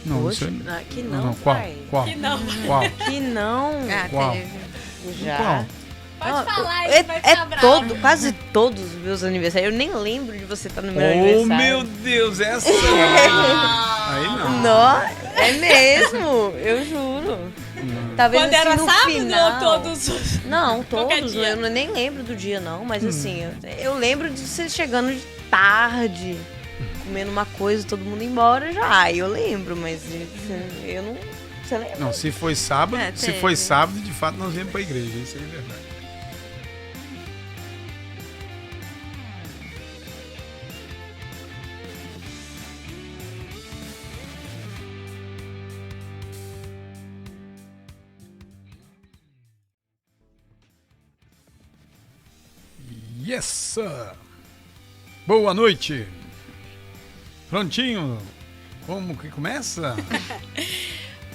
Não, Poxa, isso que não, não, qual? pai. Qual? Que não. Qual? Que não. Qual? Já. Qual? Pode falar, ele vai ficar bravo. Quase todos os meus aniversários. Eu nem lembro de você estar no meu Oh, aniversário. meu Deus, essa aí não. Não, é mesmo, eu juro. Talvez Quando assim, era no sábado final. ou todos os... Não, Qualquer todos. dia. Eu nem lembro do dia, não. Mas assim, eu lembro de você chegando de tarde, comendo uma coisa, todo mundo embora já. Eu lembro, mas eu não. Você lembra? Não, se foi sábado, teve. de fato nós viemos pra igreja, isso é verdade. Yes, sir. Boa noite. Prontinho? Como que começa?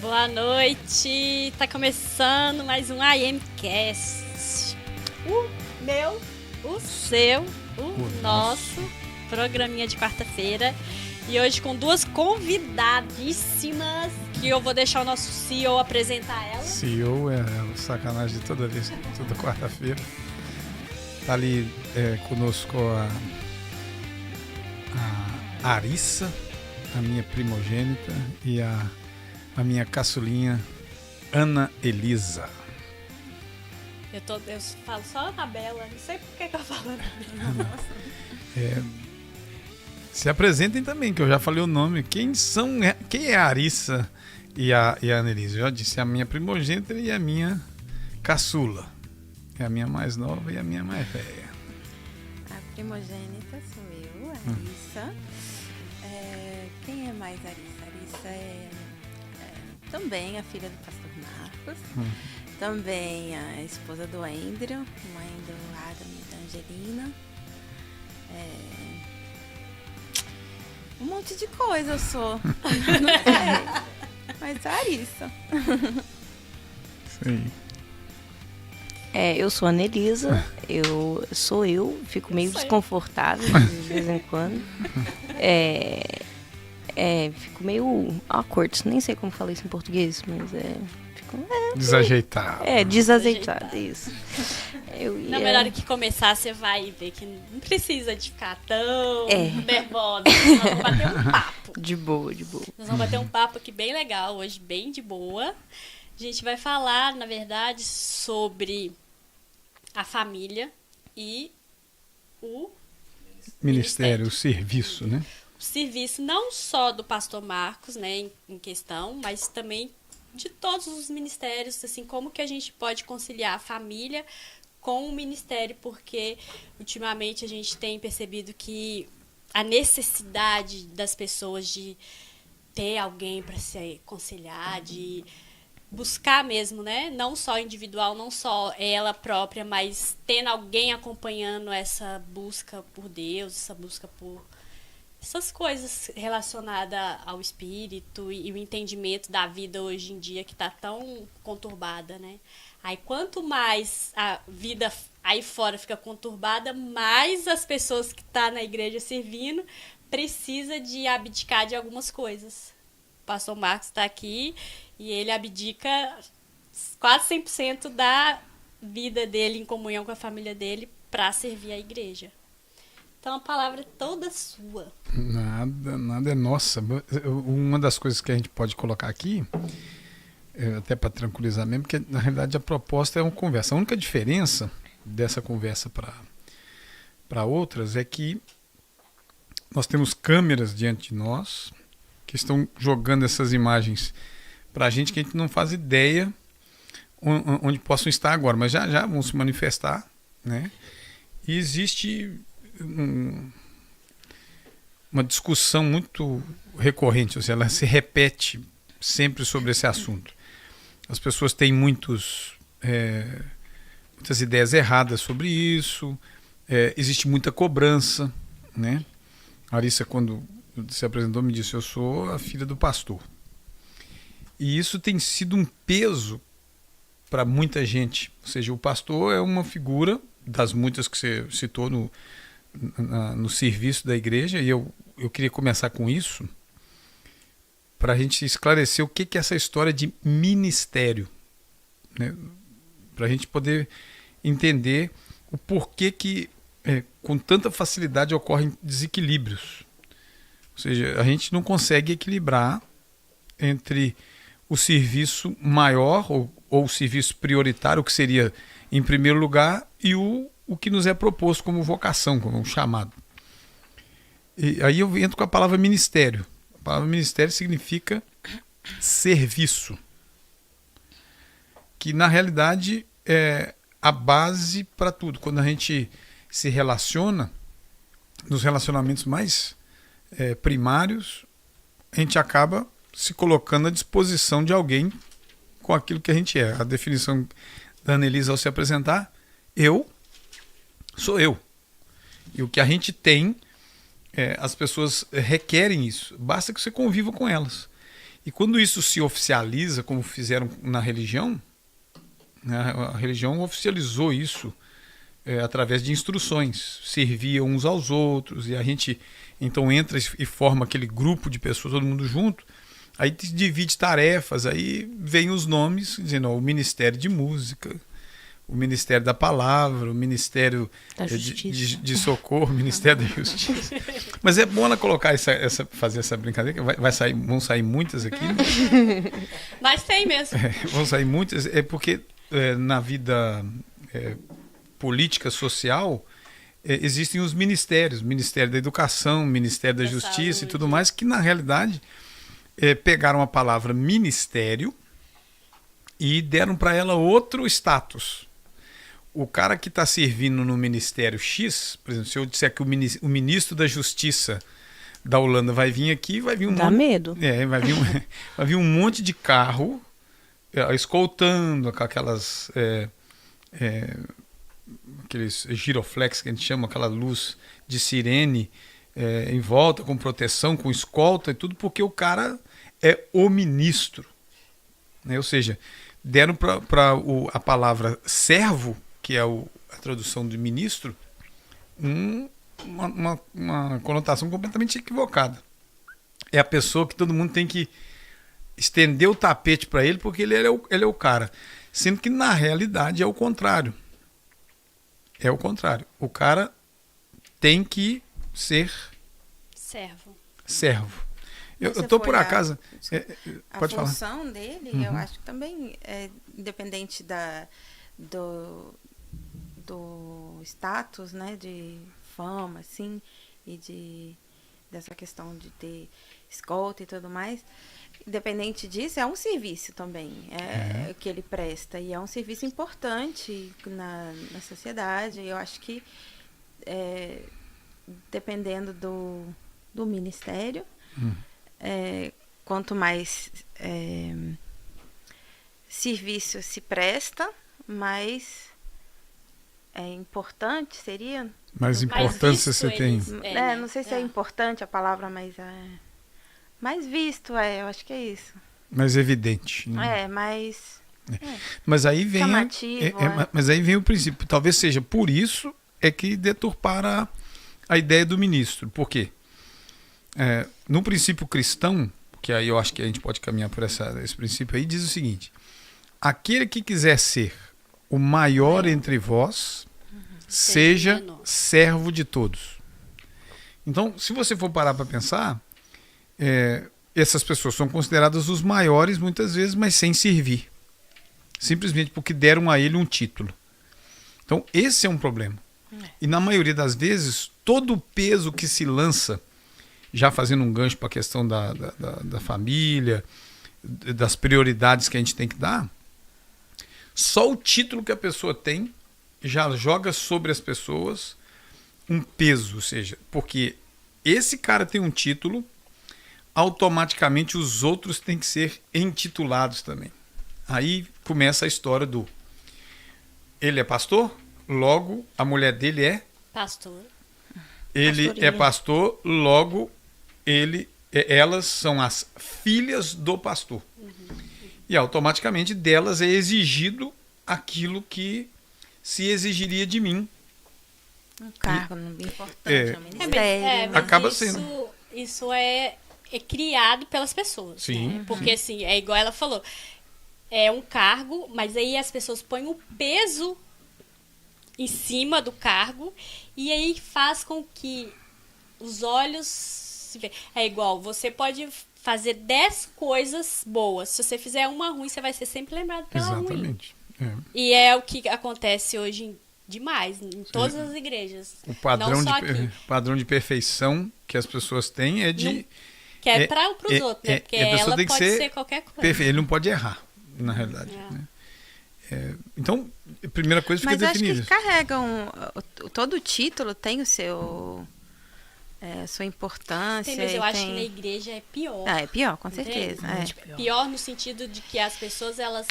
Boa noite, tá começando mais um IMCast. O meu, o seu, o nosso programinha de quarta-feira. E hoje com duas convidadíssimas, que eu vou deixar o nosso CEO apresentar ela. CEO é sacanagem de toda vez, toda quarta-feira. Tá ali conosco a Arissa, a minha primogênita, e a minha caçulinha, Ana Elisa. Eu falo só Anabela, não sei por que eu falo Anabela. Se apresentem também, que eu já falei o nome. Quem é a Arissa e a Ana Elisa? Eu já disse, a minha primogênita e a minha caçula. É a minha mais nova e a minha mais velha. A primogênita sou eu, a Arissa. Quem é mais Arissa? Arissa é também a filha do pastor Marcos. Também a esposa do Andrew, mãe do Adam e da Angelina. Um monte de coisa eu sou. Não sei. Mas a Arissa. Sim. Eu sou a Anelisa, fico meio desconfortável de vez em quando. Fico meio awkward, nem sei como falar isso em português, mas fico Desajeitado. desajeitado, isso. Na melhor que começar, você vai ver que não precisa de ficar tão nervosa. Nós vamos bater um papo. De boa. Nós vamos bater um papo aqui bem legal hoje, bem de boa. A gente vai falar, na verdade, sobre a família e o Ministério, o serviço, né? o serviço não só do pastor Marcos, né, em questão, mas também de todos os ministérios, assim, como que a gente pode conciliar a família com o ministério, porque ultimamente a gente tem percebido que a necessidade das pessoas de ter alguém para se aconselhar, de buscar mesmo, né? Não só individual, não só ela própria, mas tendo alguém acompanhando essa busca por Deus, essa busca por essas coisas relacionadas ao espírito e o entendimento da vida hoje em dia que está tão conturbada, né? Aí quanto mais a vida aí fora fica conturbada, mais as pessoas que estão na igreja servindo precisa de abdicar de algumas coisas. O pastor Marcos está aqui e ele abdica quase 100% da vida dele em comunhão com a família dele para servir a igreja. Então a palavra é toda sua. Nada é nossa. Uma das coisas que a gente pode colocar aqui, até para tranquilizar mesmo, porque na realidade a proposta é uma conversa. A única diferença dessa conversa para outras é que nós temos câmeras diante de nós que estão jogando essas imagens para a gente que a gente não faz ideia onde possam estar agora, mas já vão se manifestar, né? E existe uma discussão muito recorrente, ou seja, ela se repete sempre sobre esse assunto. As pessoas têm muitas ideias erradas sobre isso, existe muita cobrança, né? A Arissa, quando se apresentou, me disse: eu sou a filha do pastor. E isso tem sido um peso para muita gente. Ou seja, o pastor é uma figura das muitas que você citou no serviço da igreja, e eu queria começar com isso, para a gente esclarecer o que é essa história de ministério, né? Para a gente poder entender o porquê que com tanta facilidade ocorrem desequilíbrios. Ou seja, a gente não consegue equilibrar entre o serviço maior ou o serviço prioritário, que seria em primeiro lugar, e o que nos é proposto como vocação, como um chamado. E aí eu entro com a palavra ministério. A palavra ministério significa serviço, que na realidade é a base para tudo. Quando a gente se relaciona, nos relacionamentos mais primários, a gente acaba se colocando à disposição de alguém com aquilo que a gente é. A definição da Annelise ao se apresentar, eu sou eu. E o que a gente tem, as pessoas requerem isso. Basta que você conviva com elas. E quando isso se oficializa, como fizeram na religião, né, a religião oficializou isso através de instruções. Servia uns aos outros, e a gente então entra e forma aquele grupo de pessoas, todo mundo junto. Aí divide tarefas, aí vem os nomes, dizendo o Ministério de Música, o Ministério da Palavra, o Ministério de Socorro, o Ministério da Justiça. Mas é bom ela colocar fazer essa brincadeira, que vão sair muitas aqui. Né? Mas tem mesmo. Vão sair muitas, porque na vida política, social, existem os ministérios, Ministério da Educação, Ministério da Justiça e tudo mais, que na realidade pegaram a palavra ministério e deram para ela outro status. O cara que está servindo no Ministério X, por exemplo, se eu disser que o ministro da Justiça da Holanda vai vir aqui, vai vir Dá medo. Vai vir um monte de carro escoltando com aquelas aqueles giroflex que a gente chama, aquela luz de sirene em volta, com proteção, com escolta e tudo, porque o cara é o ministro, né? Ou seja, deram para a palavra servo, que é a tradução de ministro, uma conotação completamente equivocada. É a pessoa que todo mundo tem que estender o tapete para ele, porque ele é o cara. Sendo que na realidade é o contrário. É o contrário. O cara tem que ser servo. Eu estou por acaso. Pode falar. A função dele, eu acho que também é independente do status, né, de fama, assim, e dessa questão de ter escolta e tudo mais. Independente disso, é um serviço também que ele presta, e é um serviço importante na sociedade. Eu acho que dependendo do ministério, quanto mais serviço se presta, mais importante seria. Mais importância você tem. Não sei se é importante a palavra, mas mais visto, eu acho que é isso. Mais evidente. Né? Mas aí vem mas aí vem o princípio. Talvez seja por isso que deturparam a ideia do ministro. Por quê? No princípio cristão, que aí eu acho que a gente pode caminhar por esse princípio aí, diz o seguinte: aquele que quiser ser o maior entre vós, seja servo de todos. Então, se você for parar para pensar, essas pessoas são consideradas os maiores muitas vezes, mas sem servir, simplesmente porque deram a ele um título. Então esse é um problema. E na maioria das vezes todo o peso que se lança, já fazendo um gancho para a questão da família, das prioridades que a gente tem que dar, só o título que a pessoa tem já joga sobre as pessoas um peso. Ou seja, porque esse cara tem um título, automaticamente os outros têm que ser intitulados também. Aí começa a história ele é pastor, logo a mulher dele é pastor. Ele é pastor, logo elas são as filhas do pastor. E automaticamente delas é exigido aquilo que se exigiria de mim. Um cargo importante, um ministério. Acaba sendo. Isso é é criado pelas pessoas. Sim, Né? Porque, assim, é igual ela falou, é um cargo, mas aí as pessoas põem o peso em cima do cargo e aí faz com que os olhos se vejam. É igual, você pode fazer 10 coisas boas. Se você fizer uma ruim, você vai ser sempre lembrado pela ruim. Exatamente. É. E é o que acontece hoje demais, em todas as igrejas. O padrão, Não só aqui. padrão de perfeição que as pessoas têm é de... Que é para os outros, né? Porque a pessoa ela tem que pode ser qualquer coisa. perfeito. Ele não pode errar, na realidade. É. Né? Então, a primeira coisa fica Mas eu acho definida. que carregam. Todo o título tem o seu. Sua importância. Mas eu e acho tem... que na igreja é pior. Ah, é pior, com Entende? certeza. É. Tipo, pior no sentido de que as pessoas, elas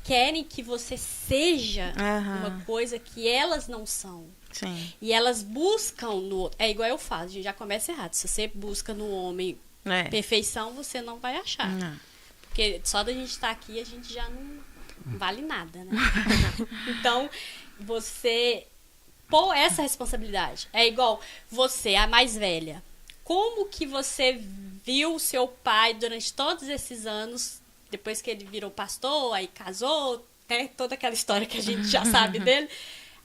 querem que você seja uma coisa que elas não são. Sim. E elas buscam no outro. É igual eu faço, a gente já começa errado. Se você busca no homem perfeição, você não vai achar. Não. Porque só da gente estar aqui, a gente já não vale nada, né? Então, você pôr essa responsabilidade. É igual você, a mais velha. Como que você viu o seu pai durante todos esses anos, depois que ele virou pastor, aí casou, né? Toda aquela história que a gente já sabe dele.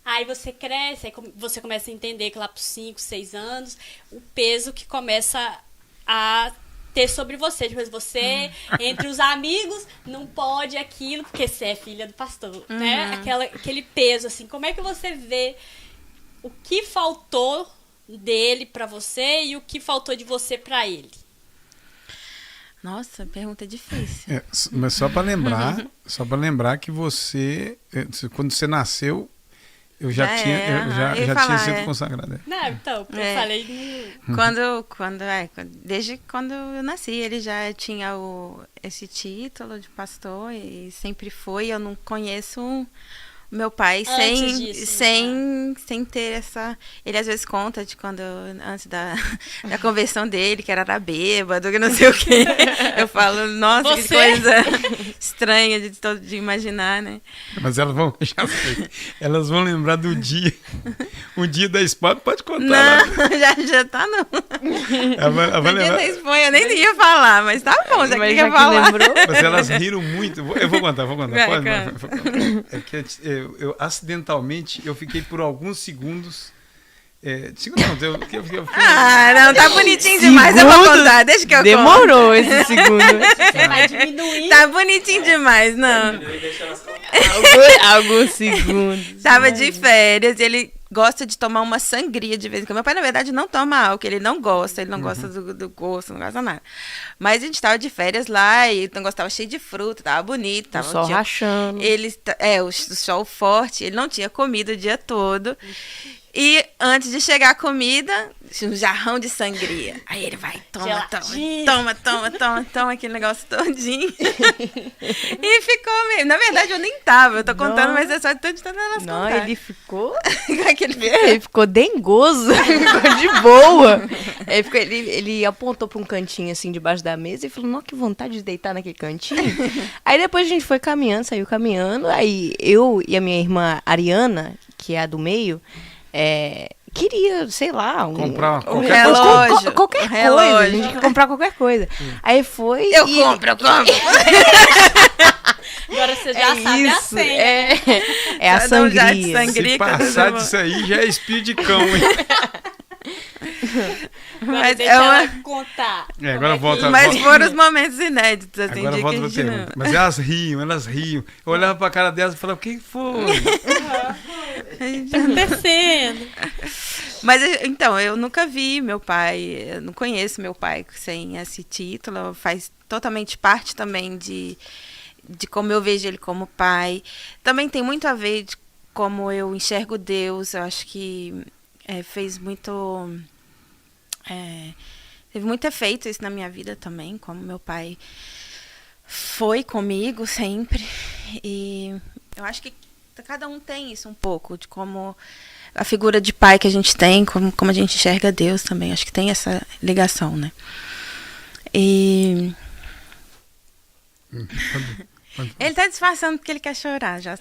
Aí você cresce, aí você começa a entender que lá por 5, 6 anos, o peso que começa a ter sobre você. Tipo, você, entre os amigos, não pode aquilo, porque você é filha do pastor, né? Aquele peso, assim. Como é que você vê o que faltou dele pra você e o que faltou de você pra ele? Nossa, pergunta difícil. Mas só para lembrar que você, quando você nasceu, eu já tinha sido consagrada. Não, então, eu falei desde quando eu nasci, ele já tinha esse título de pastor e sempre foi. Eu não conheço meu pai sem ter essa... Ele às vezes conta de antes da conversão dele, que era bêbado, que não sei o quê. Eu falo, nossa, que coisa estranha de imaginar, né? Mas elas vão lembrar do dia. O dia da espada, pode contar. Não, já tá não. O dia da espanha eu nem ia falar, mas tá bom, já que falar. Lembrou. Mas elas riram muito. Eu vou contar. É que eu acidentalmente, eu fiquei por alguns segundos... não, tá bonitinho demais, eu vou contar, deixa que eu Demorou esse segundo. Você vai diminuir. Tá bonitinho demais, não. Alguns segundos. Tava de férias e ele gosta de tomar uma sangria de vez em quando. Meu pai, na verdade, não toma álcool, ele não gosta do gosto, não gosta nada. Mas a gente tava de férias lá e o negócio tava cheio de fruta, tava bonito. Tava o sol rachando. O sol forte, ele não tinha comido o dia todo. E antes de chegar a comida, um jarrão de sangria. Aí ele vai, toma aquele negócio todinho. E ficou mesmo. Na verdade, eu nem tava. Eu tô contando, mas é só de tanto elas Não, contar. ele ficou... ele ficou dengoso. Ele ficou de boa. Ele apontou pra um cantinho, assim, debaixo da mesa e falou, nossa, que vontade de deitar naquele cantinho. Aí depois a gente foi caminhando, saiu caminhando. Aí eu e a minha irmã Ariana, que é a do meio... queria, sei lá, comprar um relógio. Qualquer coisa. A gente queria comprar qualquer coisa. Aí foi. Eu compro. Agora você já sabe a senha. É a sangria. Se passar disso aí, já é espírito de cão, hein? Mas deixa ela contar. Agora volta. Mas foram os momentos inéditos, assim, agora volta pra pergunta. Mas elas riam. Eu olhava pra cara delas e falava, o que foi? Tá acontecendo. Mas, então, eu nunca vi meu pai, eu não conheço meu pai sem esse título, faz totalmente parte também de como eu vejo ele como pai. Também tem muito a ver de como eu enxergo Deus, eu acho que fez muito... teve muito efeito isso na minha vida também, como meu pai foi comigo sempre. E eu acho que cada um tem isso um pouco, de como a figura de pai que a gente tem, como a gente enxerga Deus também. Acho que tem essa ligação, né? E... Ele tá disfarçando porque ele quer chorar, já.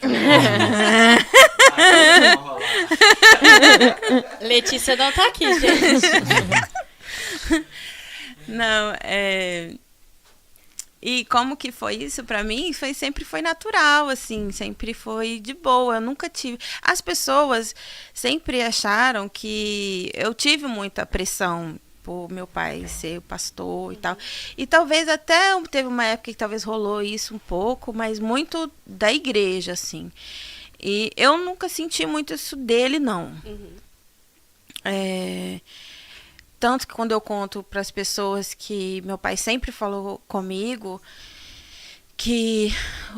Letícia não tá aqui, gente. Não, E como que foi isso pra mim? Sempre foi natural, assim, sempre foi de boa. Eu nunca tive. As pessoas sempre acharam que eu tive muita pressão por meu pai ser pastor e tal. E talvez até teve uma época que talvez rolou isso um pouco, mas muito da igreja, assim. E eu nunca senti muito isso dele, não. Tanto que quando eu conto para as pessoas que meu pai sempre falou comigo que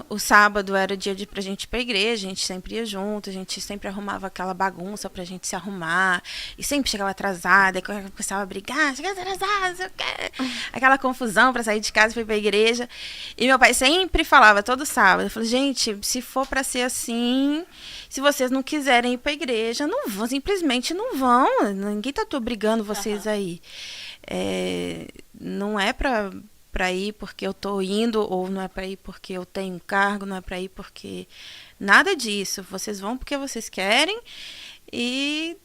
o sábado era dia pra gente ir pra igreja, a gente sempre ia junto, a gente sempre arrumava aquela bagunça pra gente se arrumar, e sempre chegava atrasada, e começava a brigar, chegava atrasada, não sei o quê. Aquela confusão pra sair de casa e ir pra igreja. E meu pai sempre falava, todo sábado, eu falei, gente, se for pra ser assim, se vocês não quiserem ir pra igreja, não vão, simplesmente não vão, ninguém tá obrigando vocês aí. Não é pra ir porque eu tô indo, ou não é para ir porque eu tenho um cargo, não é para ir porque... Nada disso. Vocês vão porque vocês querem e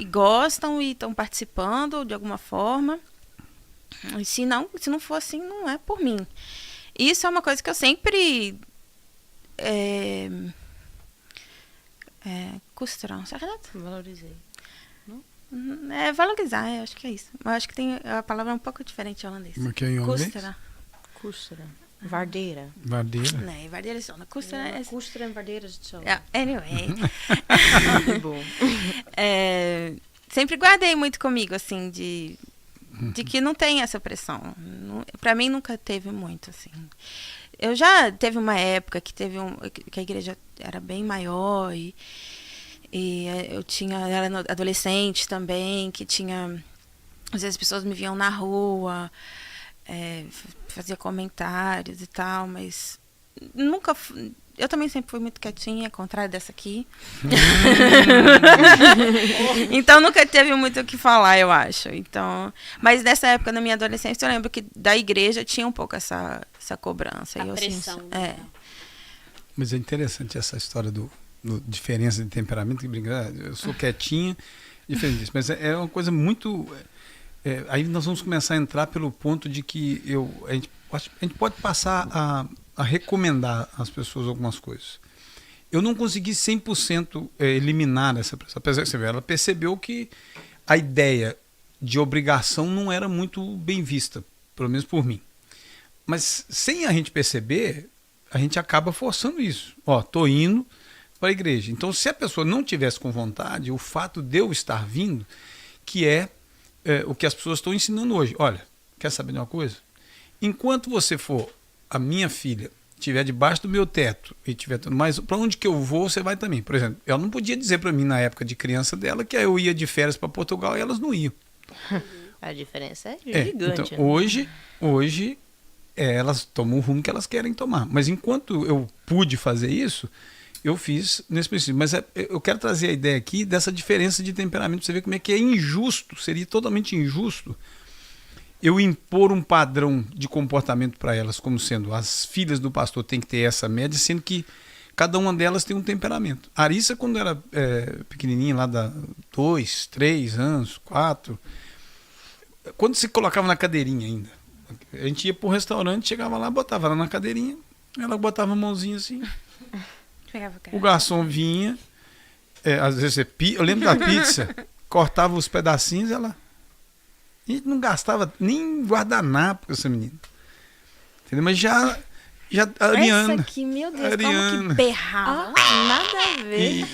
gostam e estão participando de alguma forma. E se não for assim, não é por mim. Isso é uma coisa que eu sempre... Costurar, certo? Valorizei. Valorizar, acho que é isso. Eu acho que a palavra é um pouco diferente em holandês. Porque em holandês? Koesteren. Waardeira. Waardeira? Nee, waarderen is dan. Koesteren is... Koesteren en waarderen is hetzelfde. Ja, anyway. Bom. Sempre guardei muito comigo, assim, de que não tem essa pressão. Pra mim nunca teve muito, assim. Eu já teve uma época que a igreja era bem maior e eu era adolescente também, que tinha... Às vezes as pessoas me viam na rua, fazia comentários e tal, mas nunca... Eu também sempre fui muito quietinha, ao contrário dessa aqui. Então nunca teve muito o que falar, eu acho. Então, mas nessa época, na minha adolescência, eu lembro que da igreja tinha um pouco essa cobrança. A pressão. Mas é interessante essa história do diferença de temperamento, que eu sou quietinha, diferente disso, mas é uma coisa muito... aí nós vamos começar a entrar pelo ponto de que a gente pode passar a recomendar às pessoas algumas coisas. Eu não consegui 100% eliminar essa pressão, apesar que ela percebeu que a ideia de obrigação não era muito bem vista, pelo menos por mim. Mas sem a gente perceber, a gente acaba forçando isso. Tô indo para a igreja. Então, se a pessoa não tivesse com vontade, o fato de eu estar vindo, que é o que as pessoas estão ensinando hoje. Olha, quer saber de uma coisa? Enquanto você for, a minha filha, estiver debaixo do meu teto e tiver tudo mais, para onde que eu vou, você vai também. Por exemplo, ela não podia dizer para mim na época de criança dela que eu ia de férias para Portugal e elas não iam. A diferença é gigante. Então, hoje elas tomam o rumo que elas querem tomar. Mas enquanto eu pude fazer isso, eu fiz nesse princípio. Mas eu quero trazer a ideia aqui dessa diferença de temperamento, para você ver como é que é injusto, seria totalmente injusto eu impor um padrão de comportamento para elas, como sendo as filhas do pastor têm que ter essa média, sendo que cada uma delas tem um temperamento. A Arissa, quando era pequenininha, lá da 2, 3 anos, 4, quando se colocava na cadeirinha ainda, a gente ia para um restaurante, chegava lá, botava ela na cadeirinha, ela botava a mãozinha assim, o garçom vinha, às vezes eu lembro da pizza, cortava os pedacinhos, ela... A gente não gastava nem guardanapo com essa menina. Entendeu? Mas já a Ariana... Essa aqui, meu Deus, como que berrava. Nada a ver.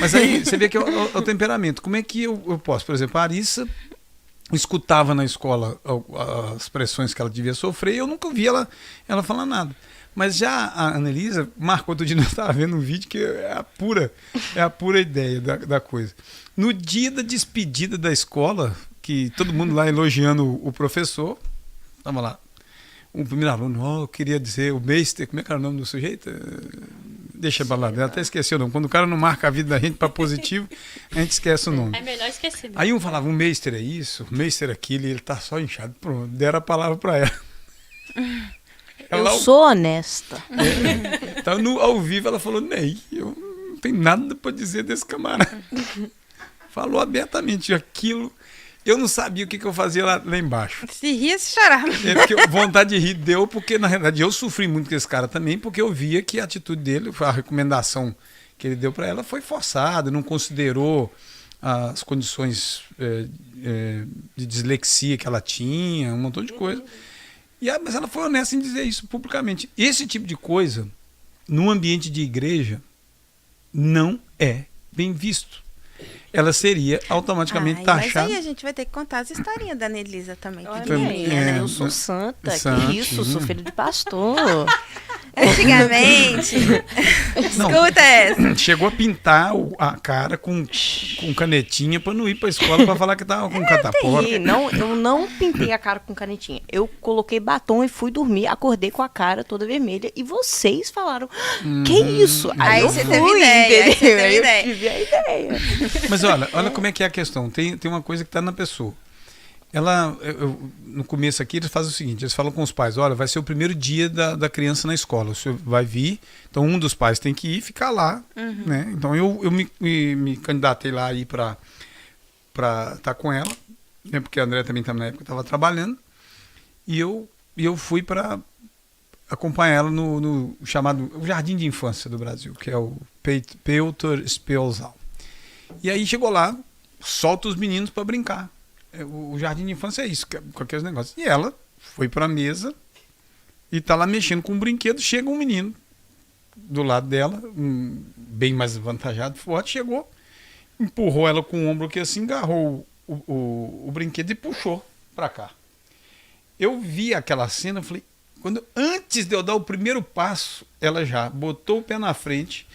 Mas aí você vê que é o temperamento. Como é que eu posso? Por exemplo, a Arissa escutava na escola as pressões que ela devia sofrer e eu nunca vi ela falar nada. Mas já a Anelisa marcou, outro dia nós estava vendo um vídeo que é a pura ideia da coisa. No dia da despedida da escola, que todo mundo lá elogiando o professor, estava lá, o primeiro aluno, eu queria dizer, o Meister, como é que era o nome do sujeito? Deixa pra lá, até esqueci o nome. Quando o cara não marca a vida da gente para positivo, a gente esquece o nome. É melhor esquecer. Aí um falava, o Meister é isso, o Meister é aquilo, e ele tá só inchado. Pronto, deram a palavra para ela. Eu sou honesta. Então, ao vivo, ela falou, Ney, eu não tenho nada para dizer desse camarada. Falou abertamente aquilo. Eu não sabia o que eu fazia lá embaixo. Se ria, se chorava. Porque vontade de rir deu, porque na realidade eu sofri muito com esse cara também, porque eu via que a atitude dele, a recomendação que ele deu para ela foi forçada, não considerou as condições de dislexia que ela tinha, um montão de coisa. Mas ela foi honesta em dizer isso publicamente. Esse tipo de coisa, num ambiente de igreja, não é bem visto. Ela seria automaticamente taxada. Mas aí a gente vai ter que contar as historinhas da Nelisa também. Que Também, Menina, eu sou santa. Que isso? Sou filho de pastor. Antigamente. Escuta essa. Chegou a pintar a cara com canetinha pra não ir pra escola pra falar que tava com catapora. Não, eu não pintei a cara com canetinha. Eu coloquei batom e fui dormir. Acordei com a cara toda vermelha. E vocês falaram, que isso? Aí eu você fui, teve ideia. Aí você entendeu? teve Eu ideia. tive a ideia. Mas olha como é que é a questão. Tem uma coisa que tá na pessoa. No começo aqui, eles fazem o seguinte, eles falam com os pais, olha, vai ser o primeiro dia da criança na escola, o senhor vai vir, então um dos pais tem que ir ficar lá, né? Então eu me candidatei lá aí para estar com ela, né? Porque a André também na época estava trabalhando, e eu fui para acompanhar ela no chamado o Jardim de Infância do Brasil, que é o Peuterspielzaal. E aí chegou lá, solta os meninos para brincar. O jardim de infância é isso, com aqueles negócios. E ela foi para a mesa e tá lá mexendo com um brinquedo. Chega um menino do lado dela, bem mais avantajado, forte, chegou, empurrou ela com o ombro aqui assim, agarrou o brinquedo e puxou para cá. Eu vi aquela cena, eu falei, antes de eu dar o primeiro passo, ela já botou o pé na frente,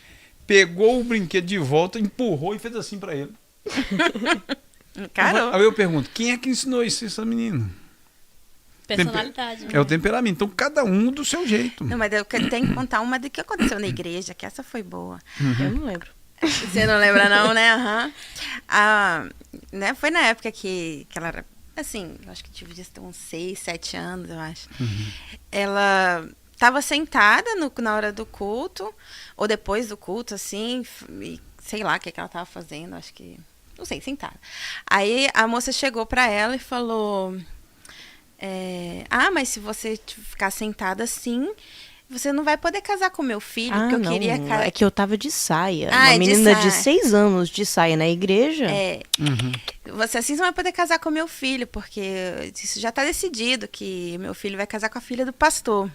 pegou o brinquedo de volta, empurrou e fez assim para ele. Caramba. Aí eu pergunto, quem é que ensinou isso, essa menina? Personalidade. É o temperamento. Então, cada um do seu jeito. Não, mas eu tenho que contar uma do que aconteceu na igreja, que essa foi boa. Eu não lembro. Você não lembra não, né? Né? Foi na época que ela era, assim, acho que devia ter uns 6, 7 anos, eu acho. Ela estava sentada na hora do culto, ou depois do culto, assim, e sei lá o que ela estava fazendo, acho que... Não sei, sentada. Aí a moça chegou para ela e falou... mas se você ficar sentada assim, você não vai poder casar com meu filho, porque eu não. queria... É que eu tava de saia. Ah, Uma menina de de saia. 6 anos de saia na igreja. Você assim não vai poder casar com meu filho, porque isso já está decidido, que meu filho vai casar com a filha do pastor.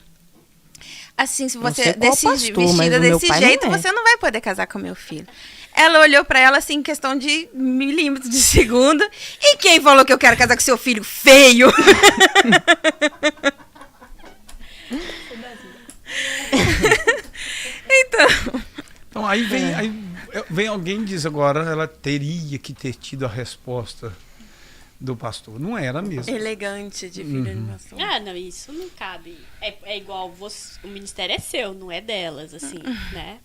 Assim, se você sei qual decidir pastor, mas vestida o meu desse pai não jeito, é. você não vai poder casar com meu filho. Ela olhou pra ela assim, em questão de milímetros de segundo. E quem falou que eu quero casar com seu filho feio? Então, aí vem alguém e diz agora, ela teria que ter tido a resposta do pastor. Não era mesmo. Elegante de filha de pastor. Não, isso não cabe. É igual, o ministério é seu, não é delas, assim, né?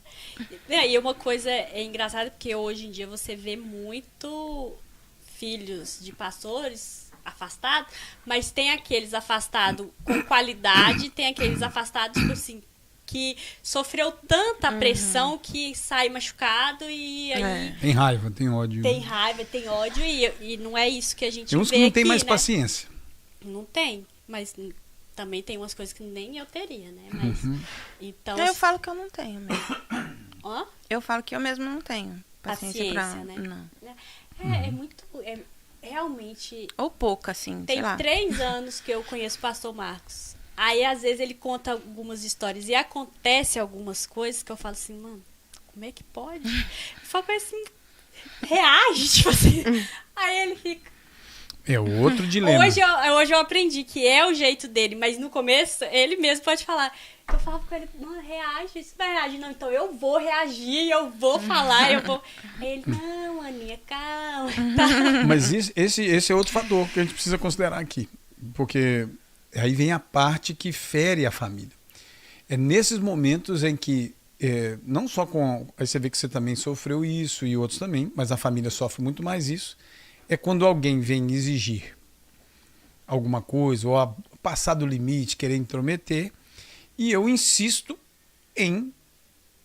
E aí uma coisa é engraçada, porque hoje em dia você vê muito filhos de pastores afastados, mas tem aqueles afastados com qualidade, tem aqueles afastados, tipo assim, que sofreu tanta pressão que sai machucado e aí... Tem raiva, tem ódio. Tem raiva, tem ódio e não é isso que a gente Tem uns vê que não tem aqui, mais né? paciência. Não tem, mas também tem umas coisas que nem eu teria, né? Mas, então, Eu falo que eu não tenho mesmo. Hã? Eu falo que eu mesmo não tenho paciência pra... Paciência, né? Não. É muito... realmente... Ou pouco, assim, Tem sei lá. 3 anos que eu conheço o pastor Marcos. Aí, às vezes, ele conta algumas histórias e acontece algumas coisas que eu falo assim, mano, como é que pode? Eu falo com ele assim, reage, tipo assim. Aí ele fica... É outro dilema. Hoje eu aprendi que é o jeito dele, mas no começo, ele mesmo pode falar. Eu falava com ele, mano, reage, isso vai reagir. Não, então eu vou reagir, eu vou falar, eu vou... Aí ele, não, Aninha, calma. Tá. Mas esse é outro fator que a gente precisa considerar aqui. Porque aí vem a parte que fere a família. É nesses momentos em que, não só com... Aí você vê que você também sofreu isso e outros também, mas a família sofre muito mais isso. É quando alguém vem exigir alguma coisa ou passar do limite, querer intrometer, e eu insisto em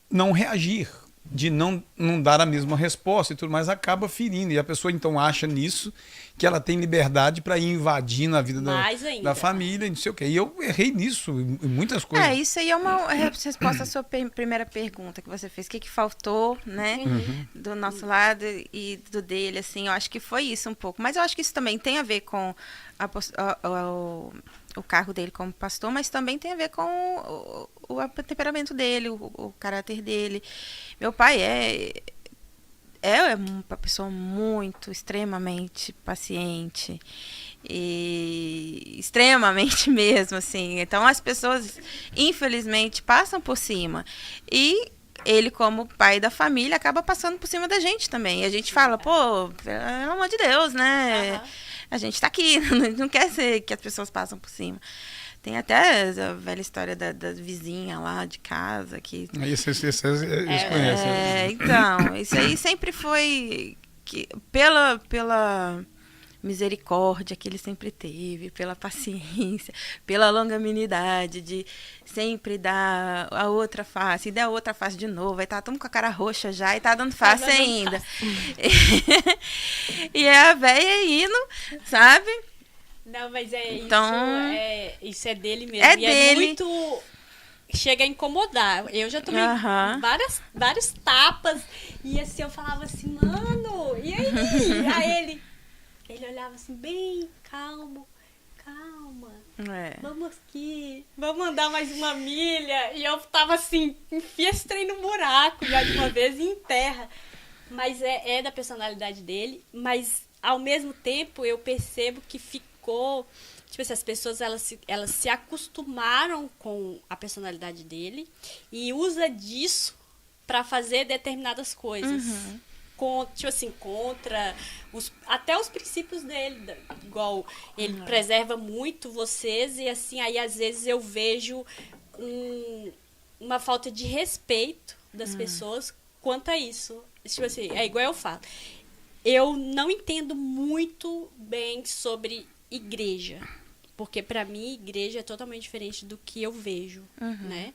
não reagir, de não dar a mesma resposta e tudo mais, acaba ferindo. E a pessoa então acha nisso que ela tem liberdade para ir invadindo a vida da família, não sei o quê. E eu errei nisso em muitas coisas. Isso aí é uma resposta à sua primeira pergunta que você fez. O que faltou, né? Do nosso lado e do dele, assim. Eu acho que foi isso um pouco. Mas eu acho que isso também tem a ver com o cargo dele como pastor, mas também tem a ver com o temperamento dele, o caráter dele. Meu pai é uma pessoa muito, extremamente paciente e extremamente mesmo, assim. Então as pessoas, infelizmente, passam por cima e ele, como pai da família, acaba passando por cima da gente também. E a gente fala, pô, pelo amor de Deus, né? A gente tá aqui, não quer ser que as pessoas passam por cima. Tem até a velha história da vizinha lá de casa. Que... Isso conhecem. Então, isso aí sempre foi pela misericórdia que ele sempre teve, pela paciência, pela longanimidade de sempre dar a outra face, e dar a outra face de novo, aí tá todo com a cara roxa já, e tá dando face ainda. E é a véia indo, sabe? Não, mas então, isso é dele mesmo. É e dele. É muito... Chega a incomodar. Eu já tomei vários tapas, e assim, eu falava assim, mano, e aí? Aí ele olhava assim, bem calma, vamos aqui, vamos andar mais uma milha. E eu tava assim, enfia esse trem no buraco já de uma vez e enterra. Mas é da personalidade dele, mas ao mesmo tempo eu percebo que ficou... Tipo assim, as pessoas elas se acostumaram com a personalidade dele e usa disso para fazer determinadas coisas. Tipo assim, contra até os princípios dele. Igual ele preserva muito vocês e assim, aí às vezes eu vejo uma falta de respeito das pessoas quanto a isso. Tipo assim, é igual eu falo. Eu não entendo muito bem sobre igreja. Porque, para mim, igreja é totalmente diferente do que eu vejo, né?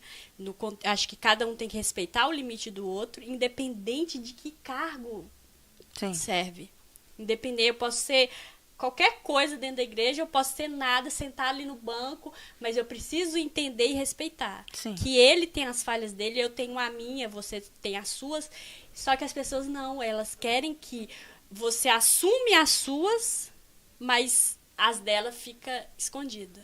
Acho que cada um tem que respeitar o limite do outro, independente de que cargo serve. Independente, eu posso ser qualquer coisa dentro da igreja, eu posso ser nada, sentar ali no banco, mas eu preciso entender e respeitar. Sim. Que ele tem as falhas dele, eu tenho a minha, você tem as suas. Só que as pessoas não, elas querem que você assume as suas, mas... as dela fica escondida.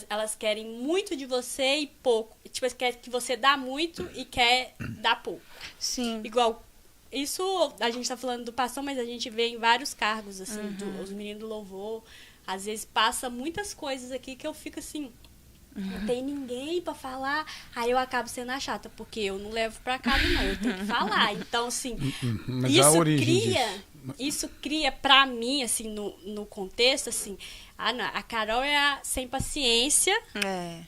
Elas querem muito de você e pouco. Tipo, quer que você dá muito e quer dar pouco. Sim. Igual, isso a gente tá falando do pastor, mas a gente vê em vários cargos, assim, os meninos do louvor. Às vezes passa muitas coisas aqui que eu fico assim, não tem ninguém pra falar. Aí eu acabo sendo a chata, porque eu não levo pra casa, não. Eu tenho que falar. Então, assim, isso cria pra mim, assim, no contexto, assim, não, a Carol é a sem paciência, é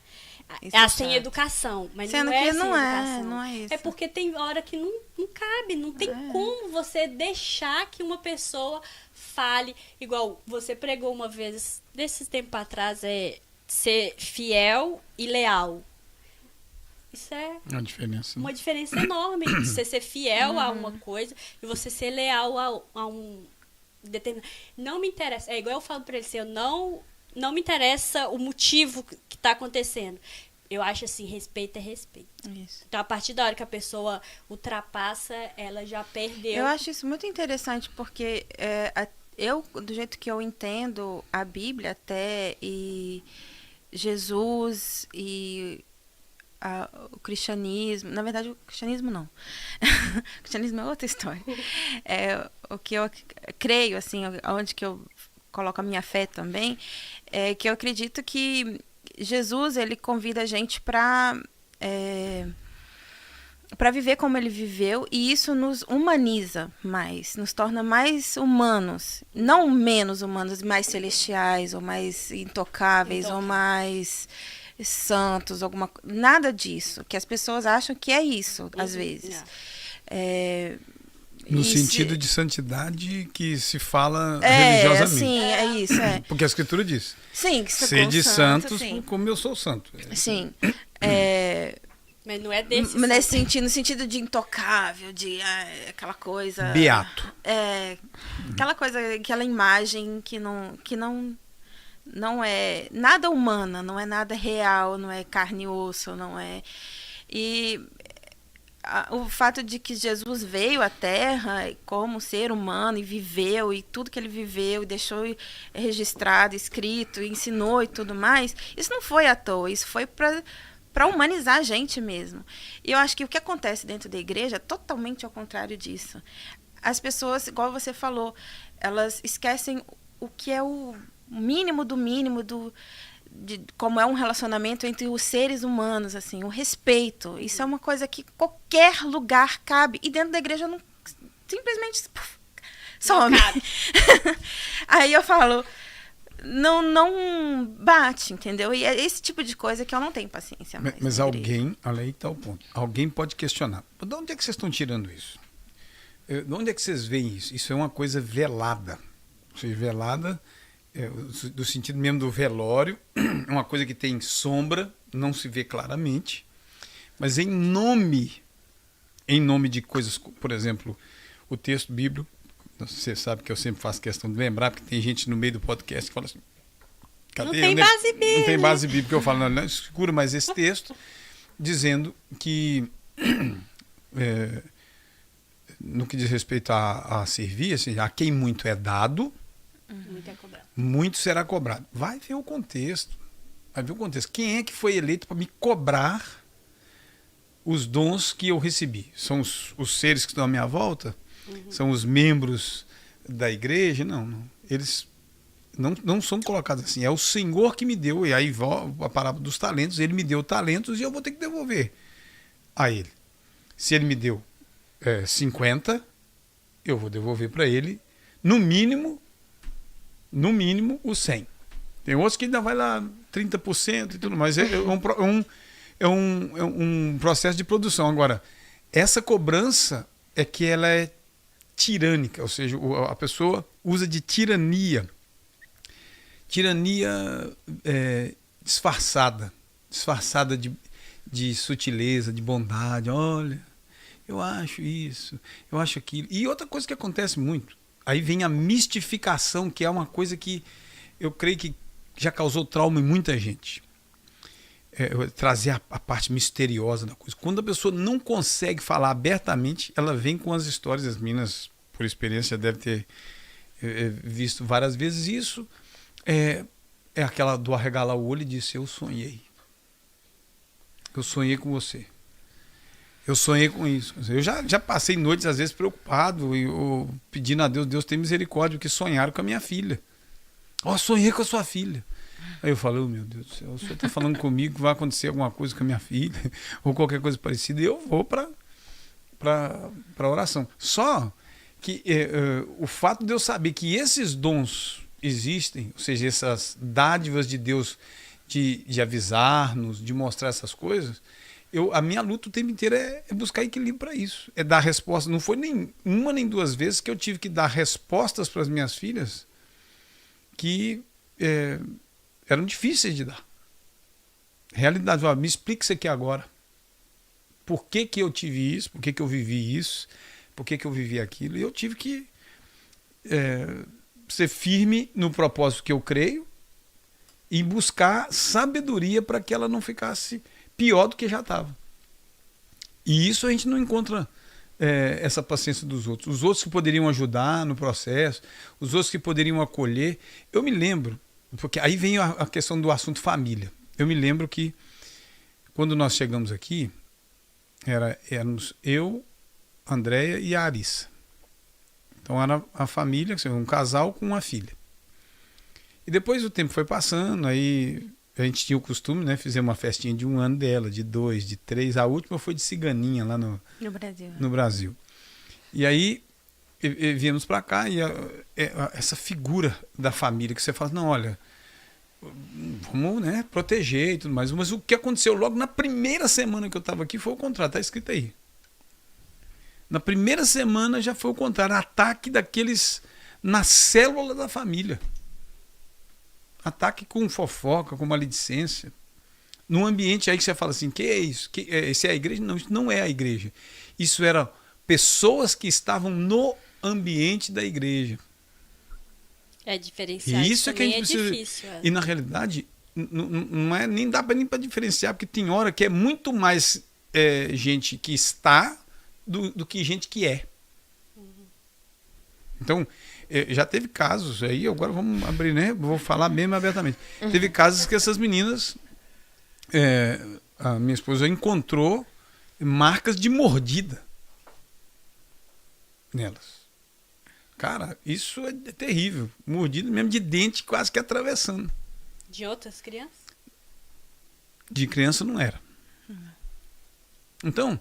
a sem educação, mas sendo não é que sem educação. Não é isso. É porque tem hora que não cabe, não tem como você deixar que uma pessoa fale, igual você pregou uma vez, desses tempos atrás, ser fiel e leal. Isso é uma diferença enorme de você ser fiel a uma coisa e você ser leal a um determinado... Não me interessa. É igual eu falo pra ele, assim, não me interessa o motivo que tá acontecendo. Eu acho assim, respeito é respeito. Isso. Então, a partir da hora que a pessoa ultrapassa, ela já perdeu. Eu acho isso muito interessante, porque do jeito que eu entendo a Bíblia até, e Jesus e... o cristianismo, na verdade o cristianismo não, o cristianismo é outra história, o que eu creio, assim, onde que eu coloco a minha fé também, é que eu acredito que Jesus, ele convida a gente para viver como ele viveu, e isso nos humaniza mais, nos torna mais humanos, não menos humanos, mais celestiais, ou mais intocáveis, ou mais... santos, nada disso, que as pessoas acham que é isso, às vezes. No sentido de santidade que se fala religiosamente. Sim, é isso. Porque a Escritura diz, sim, sede santos como eu sou santo. Sim. Mas não é desse Nesse sentido, no sentido de intocável, de aquela coisa... Beato. Aquela coisa, aquela imagem que não é nada humana, não é nada real, não é carne e osso, não é... E o fato de que Jesus veio à Terra como ser humano e viveu, e tudo que ele viveu, e deixou registrado, escrito, ensinou e tudo mais, isso não foi à toa, isso foi para humanizar a gente mesmo. E eu acho que o que acontece dentro da igreja é totalmente ao contrário disso. As pessoas, igual você falou, elas esquecem o que é o mínimo do mínimo de como é um relacionamento entre os seres humanos, assim, o respeito. Isso é uma coisa que qualquer lugar cabe. E dentro da igreja não, simplesmente some. Aí eu falo... Não bate, entendeu? E é esse tipo de coisa que eu não tenho paciência mais. Mas alguém, olha aí está o ponto, alguém pode questionar. De onde é que vocês estão tirando isso? De onde é que vocês veem isso? Isso é uma coisa velada. Ou seja, velada, do sentido mesmo do velório, uma coisa que tem sombra, não se vê claramente, mas em nome de coisas, por exemplo, o texto bíblico. Você sabe que eu sempre faço questão de lembrar, porque tem gente no meio do podcast que fala assim, cadê? Não tem base bíblica. Não tem base bíblica. Eu falo, não, segura mais esse texto, dizendo que no que diz respeito a servir, assim, a quem muito é dado, muito será cobrado. Vai ver o contexto. Quem é que foi eleito para me cobrar os dons que eu recebi? São os seres que estão à minha volta? São os membros da igreja? Não. Eles não são colocados assim. É o Senhor que me deu. E aí a parábola dos talentos. Ele me deu talentos e eu vou ter que devolver a ele. Se ele me deu 50, eu vou devolver para ele, no mínimo, os 100. Tem outros que ainda vai lá 30% e tudo mais. É um processo de produção. Agora, essa cobrança é que ela é tirânica, ou seja, a pessoa usa de tirania disfarçada de sutileza, de bondade. Olha, eu acho isso, eu acho aquilo. E outra coisa que acontece muito, aí vem a mistificação, que é uma coisa que eu creio que já causou trauma em muita gente. Trazer a parte misteriosa da coisa. Quando a pessoa não consegue falar abertamente, ela vem com as histórias. As meninas, por experiência, devem ter visto várias vezes isso. É aquela do arregalar o olho e dizer: eu sonhei com você, eu sonhei com isso. Eu já passei noites às vezes preocupado e pedindo a Deus tem misericórdia, porque sonharam com a minha filha. Sonhei com a sua filha. Aí eu falo: meu Deus do céu, o senhor está falando comigo que vai acontecer alguma coisa com a minha filha, ou qualquer coisa parecida, e eu vou para a oração. Só que o fato de eu saber que esses dons existem, ou seja, essas dádivas de Deus de avisar-nos, de mostrar essas coisas, a minha luta o tempo inteiro é buscar equilíbrio para isso, é dar resposta. Não foi nem uma nem duas vezes que eu tive que dar respostas para as minhas filhas que eram difíceis de dar. Realidade, me explica isso aqui agora. Por que eu tive isso? Por que eu vivi isso? Por que eu vivi aquilo? E eu tive que ser firme no propósito que eu creio e buscar sabedoria para que ela não ficasse pior do que já estava. E isso a gente não encontra essa paciência dos outros. Os outros que poderiam ajudar no processo, os outros que poderiam acolher. Eu me lembro, porque aí vem a questão do assunto família. Eu me lembro que quando nós chegamos aqui, éramos eu, Andréia e a Arissa. Então era a família, um casal com uma filha. E depois o tempo foi passando, aí a gente tinha o costume, né? Fizemos uma festinha de 1 ano dela, de 2, de 3. A última foi de ciganinha lá no Brasil. E aí viemos para cá e essa figura da família que você fala: não, olha, vamos, né, proteger e tudo mais. Mas o que aconteceu logo na primeira semana que eu estava aqui foi o contrário, está escrito aí. Na primeira semana já foi o contrário, ataque daqueles na célula da família. Ataque com fofoca, com maledicência. Num ambiente aí que você fala assim, que é isso? Isso é a igreja? Não, isso não é a igreja. Isso eram pessoas que estavam no ambiente da igreja. Diferenciar E isso isso é que a também gente precisa. difícil. E na realidade, não é, nem dá nem para diferenciar, porque tem hora que é muito mais gente que está do que gente que é. Então, já teve casos aí, agora vamos abrir, né? Vou falar mesmo abertamente. Teve casos que essas meninas, a minha esposa encontrou marcas de mordida nelas. Cara, isso é terrível. Mordida mesmo de dente quase que atravessando. De outras crianças? De criança não era. Então,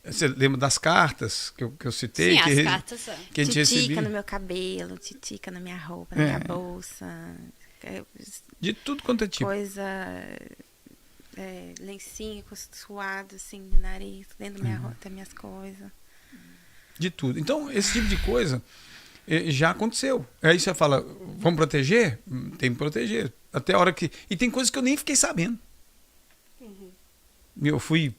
você lembra das cartas que eu citei? Sim, que as cartas são. que a gente Titica recebia? no meu cabelo, titica na minha roupa, na minha bolsa. De tudo quanto é tipo. Coisa... lencinho suado, assim, no nariz, dentro das minhas coisas. De tudo. Então, esse tipo de coisa já aconteceu. Aí você fala, vamos proteger? Tem que proteger. Até a hora que... E tem coisas que eu nem fiquei sabendo. Eu fui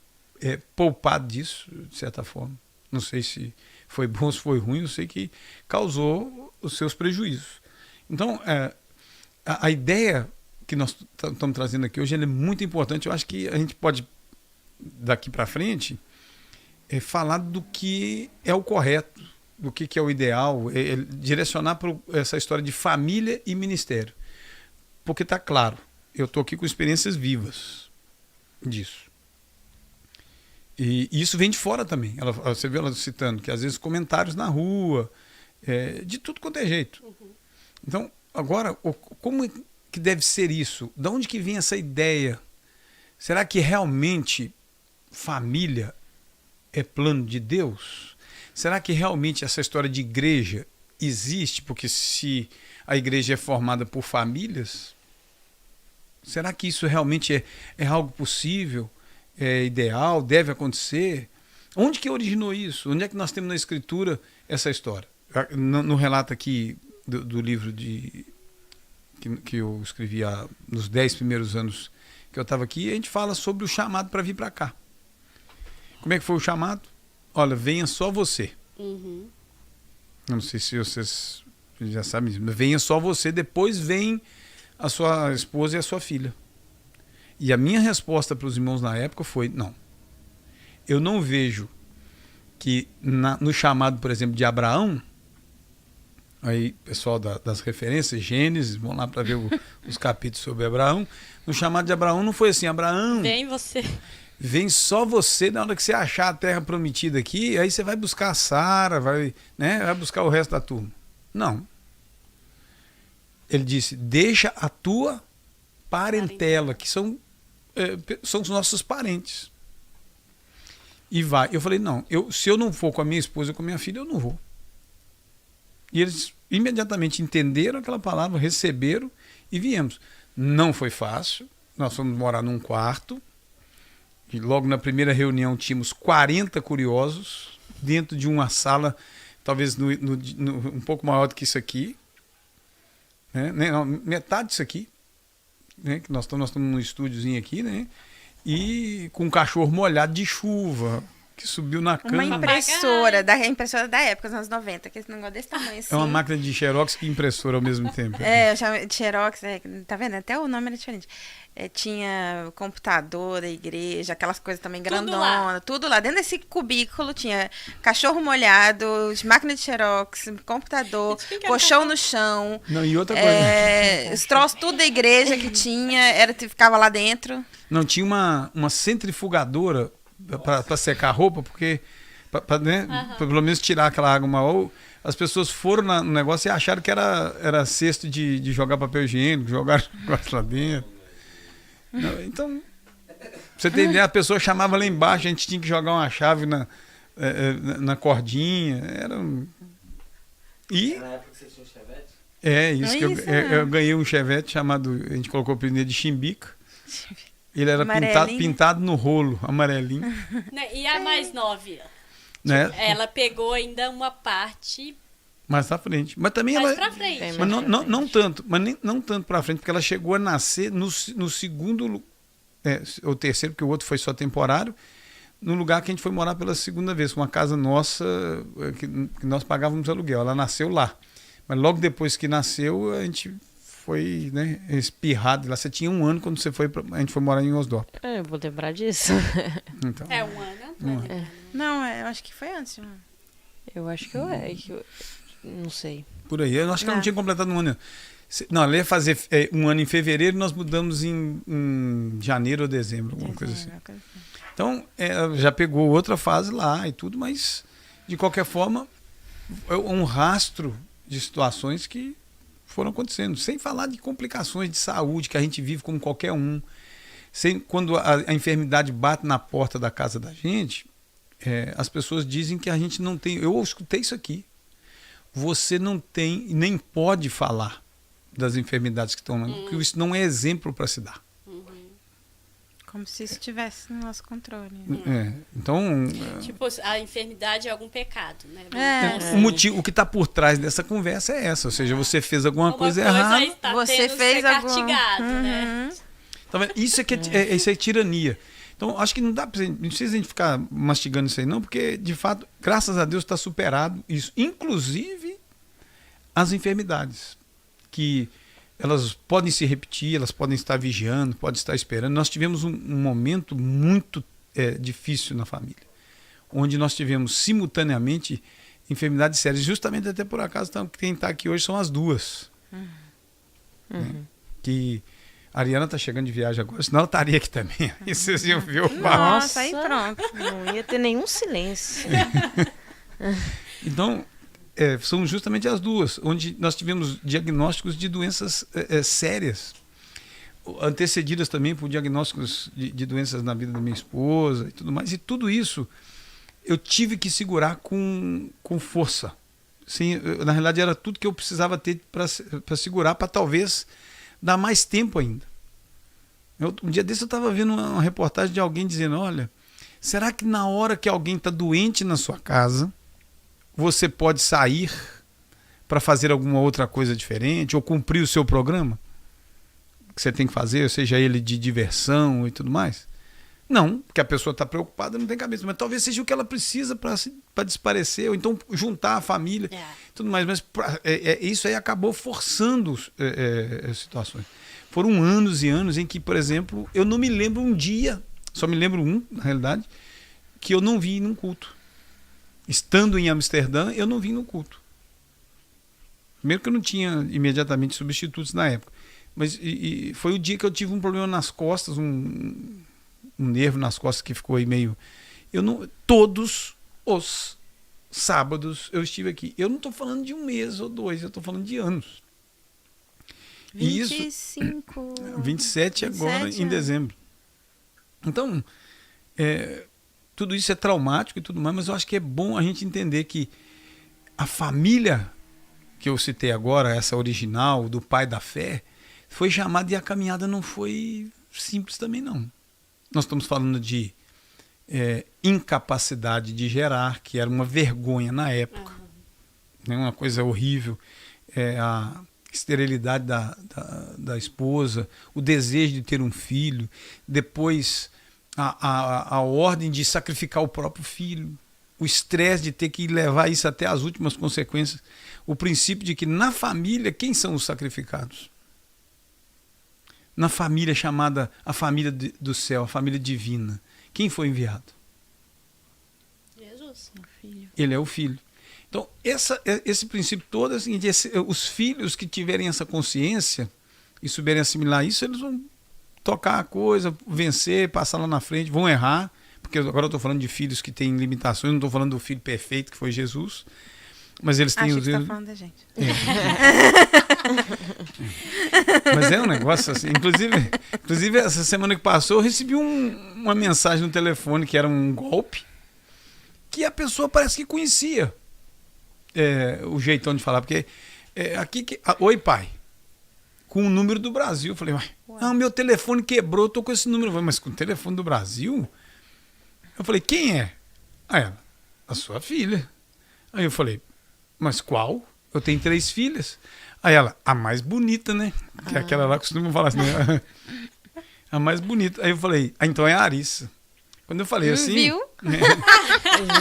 poupado disso, de certa forma. Não sei se foi bom ou se foi ruim, eu sei que causou os seus prejuízos. Então, a ideia que nós estamos trazendo aqui hoje ela é muito importante. Eu acho que a gente pode, daqui para frente, falar do que é o correto, do que é o ideal, direcionar para essa história de família e ministério. Porque está claro, eu estou aqui com experiências vivas disso. E isso vem de fora também. Você viu ela citando que às vezes comentários na rua, de tudo quanto é jeito. Então, agora, como que deve ser isso? De onde que vem essa ideia? Será que realmente família é plano de Deus? Será que realmente essa história de igreja existe? Porque se a igreja é formada por famílias, será que isso realmente é algo possível? É ideal? Deve acontecer? Onde que originou isso? Onde é que nós temos na Escritura essa história? No relato aqui do livro que eu escrevi nos 10 primeiros anos que eu estava aqui, a gente fala sobre o chamado para vir para cá. Como é que foi o chamado? Olha, venha só você. Eu não sei se vocês já sabem isso, mas venha só você, depois vem a sua esposa e a sua filha. E a minha resposta para os irmãos na época foi, não. Eu não vejo que no chamado, por exemplo, de Abraão, aí pessoal das referências, Gênesis, vão lá para ver os capítulos sobre Abraão, no chamado de Abraão não foi assim, Abraão, vem só você na hora que você achar a terra prometida aqui, aí você vai buscar a Sara, vai buscar o resto da turma. Não. Ele disse, deixa a tua parentela, que são os nossos parentes. E vai. Eu falei, não, se eu não for com a minha esposa e com a minha filha, eu não vou. E eles imediatamente entenderam aquela palavra, receberam e viemos. Não foi fácil, nós fomos morar num quarto, e logo na primeira reunião tínhamos 40 curiosos, dentro de uma sala, talvez um pouco maior do que isso aqui, não, metade disso aqui, que nós estamos num estúdiozinho aqui, e com um cachorro molhado de chuva, que subiu na cama. Uma impressora da época, dos anos 90, que esse negócio desse tamanho assim. É uma máquina de xerox e impressora ao mesmo tempo. Eu chamo de xerox, tá vendo? Até o nome era diferente. Tinha computador da igreja, aquelas coisas também grandona, tudo lá. Dentro desse cubículo tinha cachorro molhado, máquina de xerox, computador, colchão no chão. Não, e outra coisa. Os troços tudo da igreja que tinha, ficava lá dentro. Não, tinha uma centrifugadora para secar a roupa, porque pelo menos tirar aquela água maior. As pessoas foram no negócio e acharam que era cesto de jogar papel higiênico, jogar lá dentro. Não, então, pra você ter ideia, a pessoa chamava lá embaixo, a gente tinha que jogar uma chave na cordinha. E na época que você tinha um Chevette? Isso que eu ganhei um Chevette chamado, a gente colocou o pneu de Chimbica. Ele era pintado no rolo, amarelinho. E a mais nova? Ela pegou ainda uma parte mais pra frente. Mas também mais pra frente. Mas não tanto, mas não tanto pra frente, porque ela chegou a nascer no segundo. ou terceiro, porque o outro foi só temporário, no lugar que a gente foi morar pela segunda vez, uma casa nossa que nós pagávamos aluguel. Ela nasceu lá. Mas logo depois que nasceu, a gente foi, né, espirrado lá. Você tinha 1 ano quando a gente foi morar em Osdorp. Eu vou lembrar disso. Então, 1 ano, Não, eu acho que foi antes, mano. Eu acho que eu não sei. por aí. Eu acho que ela não tinha completado 1 ano. Não, ela ia fazer 1 ano em fevereiro e nós mudamos em janeiro ou dezembro, alguma coisa assim. Então, ela já pegou outra fase lá e tudo, mas, de qualquer forma, é um rastro de situações que foram acontecendo. Sem falar de complicações de saúde que a gente vive como qualquer um. Quando a enfermidade bate na porta da casa da gente, as pessoas dizem que a gente não tem... Eu escutei isso aqui. Você não tem, nem pode falar das enfermidades que estão lá, porque isso não é exemplo para se dar. Como se isso estivesse no nosso controle. Então... Tipo, a enfermidade é algum pecado, né? O que está por trás dessa conversa é essa. Ou seja, você fez alguma coisa errada. Está você fez castigado, né? Tá vendo? Isso é tirania. Então, acho que não precisa a gente ficar mastigando isso aí, não, porque, de fato, graças a Deus está superado isso. Inclusive as enfermidades, que elas podem se repetir, elas podem estar vigiando, podem estar esperando. Nós tivemos um momento muito difícil na família, onde nós tivemos simultaneamente enfermidades sérias. Justamente até por acaso quem está aqui hoje são as duas. Né? Que a Ariana está chegando de viagem agora, senão ela estaria aqui também. Aí vocês iam ver o papo. Nossa, aí pronto. Não ia ter nenhum silêncio. Então, são justamente as duas, onde nós tivemos diagnósticos de doenças sérias, antecedidas também por diagnósticos de doenças na vida da minha esposa e tudo mais. E tudo isso eu tive que segurar com força. Sim, na realidade, era tudo que eu precisava ter para segurar, para talvez dar mais tempo ainda. Um dia desse eu estava vendo uma reportagem de alguém dizendo, olha, será que na hora que alguém está doente na sua casa, você pode sair para fazer alguma outra coisa diferente ou cumprir o seu programa que você tem que fazer, seja ele de diversão e tudo mais? Não, porque a pessoa está preocupada, não tem cabeça, mas talvez seja o que ela precisa para desaparecer, ou então juntar a família e tudo mais. Mas isso aí acabou forçando situações. Foram anos e anos em que, por exemplo, eu não me lembro um dia, só me lembro na realidade, que eu não vi num culto. Estando em Amsterdã, eu não vim no culto. Primeiro que eu não tinha imediatamente substitutos na época. Mas foi o dia que eu tive um problema nas costas, um nervo nas costas que ficou aí meio... Todos os sábados eu estive aqui. Eu não estou falando de 1 mês ou 2, eu estou falando de anos. 25... 27 agora, em dezembro. Então, tudo isso é traumático e tudo mais, mas eu acho que é bom a gente entender que a família que eu citei agora, essa original, do pai da fé, foi chamada e a caminhada não foi simples também, não. Nós estamos falando de incapacidade de gerar, que era uma vergonha na época, né, uma coisa horrível, a esterilidade da esposa, o desejo de ter um filho, depois... A ordem de sacrificar o próprio filho, o estresse de ter que levar isso até as últimas consequências, o princípio de que na família, quem são os sacrificados? Na família chamada a família do céu, a família divina, quem foi enviado? Jesus. Ele é o filho. Então, esse princípio todo é o seguinte, os filhos que tiverem essa consciência e souberem assimilar isso, eles vão tocar a coisa, vencer, passar lá na frente, vão errar, porque agora eu estou falando de filhos que têm limitações, não estou falando do filho perfeito que foi Jesus, mas eles têm... Acho que você está falando da gente. Mas é um negócio assim, inclusive essa semana que passou eu recebi uma mensagem no telefone que era um golpe, que a pessoa parece que conhecia o jeitão de falar, porque oi pai, com o número do Brasil. Eu falei, meu telefone quebrou, eu tô com esse número. Eu falei, mas com o telefone do Brasil? Eu falei, quem é? Aí ela, a sua filha. Aí eu falei, mas qual? Eu tenho 3 filhas. Aí ela, a mais bonita, né? Que é aquela lá que costuma falar assim. Né? A mais bonita. Aí eu falei, então é a Arissa. Quando eu falei assim... Viu?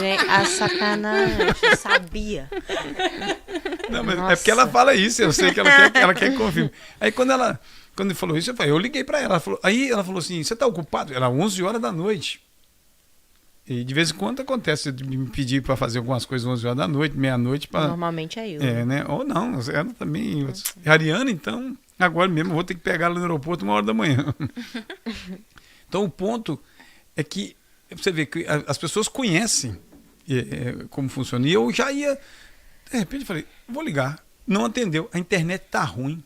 Gente, a sacanagem, eu sabia. Não, mas Nossa. é porque ela fala isso, eu sei que ela quer que confirme. Aí quando ele falou isso, eu liguei pra ela. Aí ela falou assim, você tá ocupado? Era 11 horas da noite. E de vez em quando acontece de me pedir para fazer algumas coisas 11 horas da noite, meia-noite. Normalmente é eu. Né? Ou não, ela também. Ariana, então, agora mesmo eu vou ter que pegar ela no aeroporto 1 hora da manhã. Então o ponto é que você vê que as pessoas conhecem como funciona. E eu já ia, de repente, falei, vou ligar. Não atendeu, a internet tá ruim.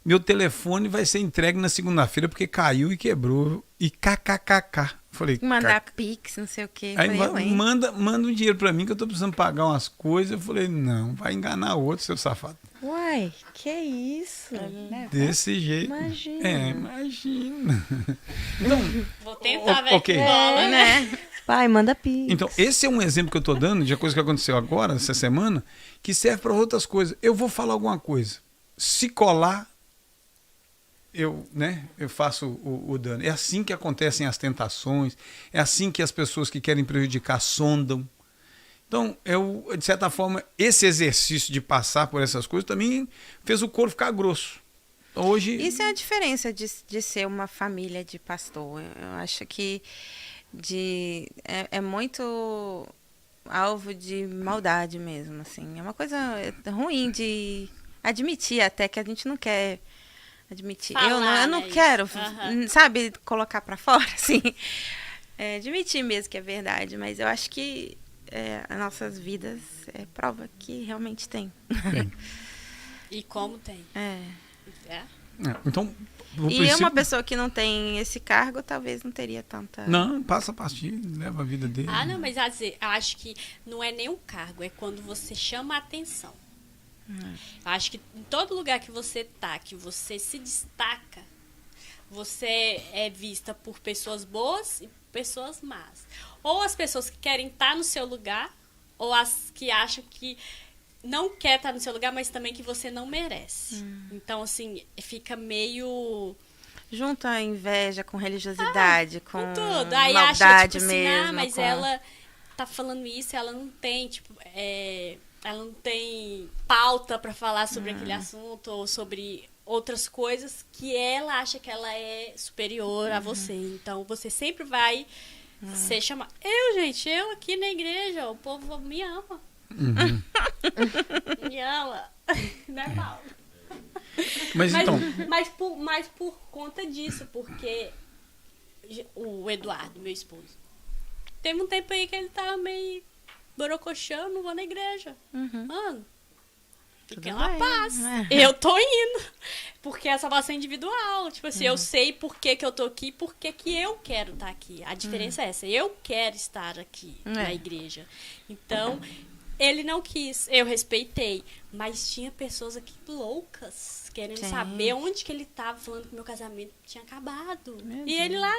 Meu telefone vai ser entregue na segunda-feira porque caiu e quebrou. E kkkk. Falei, Mandar Pix, não sei o quê. Aí Falei, manda um dinheiro pra mim que eu tô precisando pagar umas coisas. Eu falei, não, vai enganar outro, seu safado. Uai, que isso? Desse jeito. Imagina. Imagina. Então, Vou tentar, velho. ok. né? Pai, manda pix. Então, esse é um exemplo que eu tô dando de coisa que aconteceu agora, essa semana, que serve para outras coisas. Eu vou falar alguma coisa. Se colar, eu faço o dano. É assim que acontecem as tentações, é assim que as pessoas que querem prejudicar sondam. Então, de certa forma, esse exercício de passar por essas coisas também fez o couro ficar grosso. Então, hoje... Isso é a diferença de ser uma família de pastor. Eu acho que é muito alvo de maldade mesmo, assim. É uma coisa ruim de admitir até que a gente não quer admitir. Falar, eu não né, quero, isso. sabe, colocar pra fora, assim. Admitir mesmo que é verdade, mas eu acho que as nossas vidas é prova que realmente tem. Bem, E como tem. então, o E princípio... uma pessoa que não tem esse cargo, talvez não teria tanta... Não, passa a partir, leva a vida dele. Não, mas eu acho que não é nem um cargo, é quando você chama a atenção. Eu acho que em todo lugar que você tá, que você se destaca, você é vista por pessoas boas e pessoas más. Ou as pessoas que querem estar no seu lugar, ou as que acham que não quer estar no seu lugar, mas também que você não merece. Então, assim, fica meio... Junta a inveja com religiosidade, com tudo. Aí maldade acha, tipo assim, mesmo. mas ela tá falando isso, ela não tem, ela não tem pauta pra falar sobre aquele assunto ou sobre outras coisas que ela acha que ela é superior a você. Então, você sempre vai ser chamado. Eu aqui na igreja, o povo me ama. Me ama. Normal. Mas então... Mas por conta disso, porque o Eduardo, meu esposo, teve um tempo aí que ele tava meio borocochão, não vou na igreja. Mano, fiquem Tudo uma bem, paz. né? Eu tô indo. Porque é salvação individual. Tipo assim, eu sei por que eu tô aqui, por que eu quero estar aqui. A diferença é essa. Eu quero estar aqui na igreja. Então, ele não quis. Eu respeitei. Mas tinha pessoas aqui loucas, querendo saber onde que ele tava, falando que o meu casamento tinha acabado. E ele lá,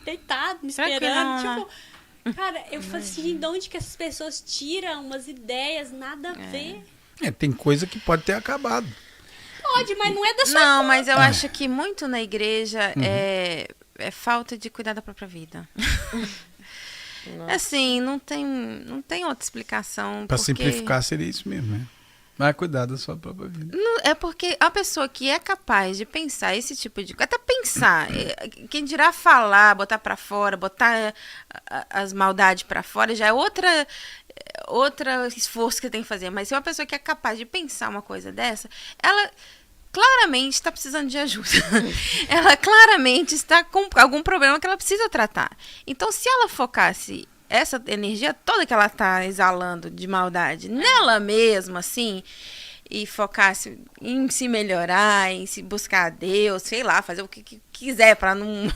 deitado, me esperando. Tipo, cara, eu falei assim, de onde que essas pessoas tiram umas ideias, nada a ver. tem coisa que pode ter acabado. Pode, mas não é da sua Não, conta. mas eu acho que muito na igreja é falta de cuidar da própria vida. Assim, não tem outra explicação. Para porque... simplificar, seria isso mesmo, né? Vai cuidar da sua própria vida. É porque a pessoa que é capaz de pensar esse tipo de coisa, até pensar, quem dirá falar, botar pra fora, botar as maldades pra fora, já é outra esforço que tem que fazer. Mas se uma pessoa que é capaz de pensar uma coisa dessa, ela claramente está precisando de ajuda. Ela claramente está com algum problema que ela precisa tratar. Então, se ela focasse essa energia toda que ela está exalando de maldade nela mesma, assim, e focasse em se melhorar, em se buscar a Deus, sei lá, fazer o que quiser para não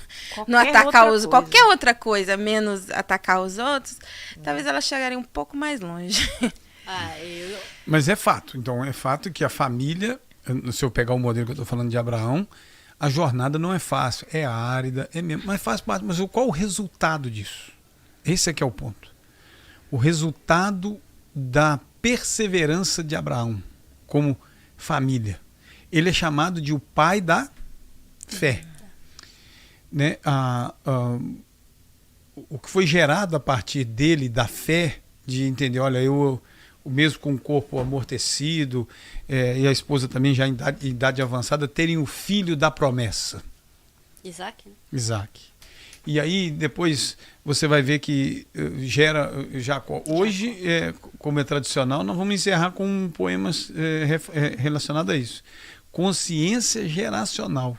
atacar qualquer outra coisa, menos atacar os outros, talvez ela chegaria um pouco mais longe. Mas é fato. Então, é fato que a família, se eu pegar o modelo que eu estou falando de Abraão, a jornada não é fácil, é árida, é mesmo, mas faz parte. Mas qual o resultado disso? Esse é que é o ponto. O resultado da perseverança de Abraão como família. Ele é chamado de o pai da fé. né, o que foi gerado a partir dele, da fé, de entender, olha, o mesmo com o corpo amortecido, e a esposa também já em idade avançada, terem o filho da promessa. Isaac, né? Isaac. E aí depois você vai ver que gera Jacó. Hoje, como é tradicional, nós vamos encerrar com um poema relacionado a isso. Consciência geracional.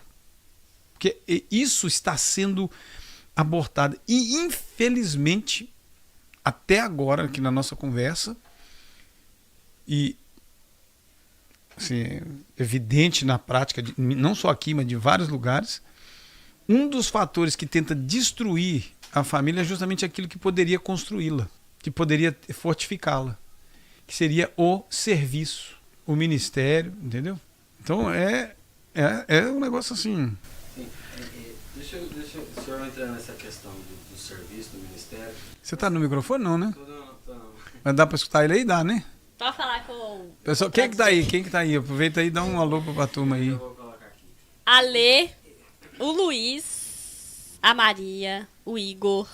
Porque isso está sendo abortado. E infelizmente, até agora, aqui na nossa conversa, e assim, evidente na prática, não só aqui, mas de vários lugares, um dos fatores que tenta destruir a família é justamente aquilo que poderia construí-la, que poderia fortificá-la, que seria o serviço, o ministério, entendeu? Então é um negócio assim. Sim, deixa o senhor entrar nessa questão do serviço, do ministério. Você está no microfone não, né? Tô não. Mas dá para escutar ele aí? Dá, né? Pode falar com Pessoal, quem que tá aí? Quem que tá aí? Aproveita aí e dá um alô para a turma aí. Eu vou colocar aqui. a Lê, o Luiz, a Maria, o Igor.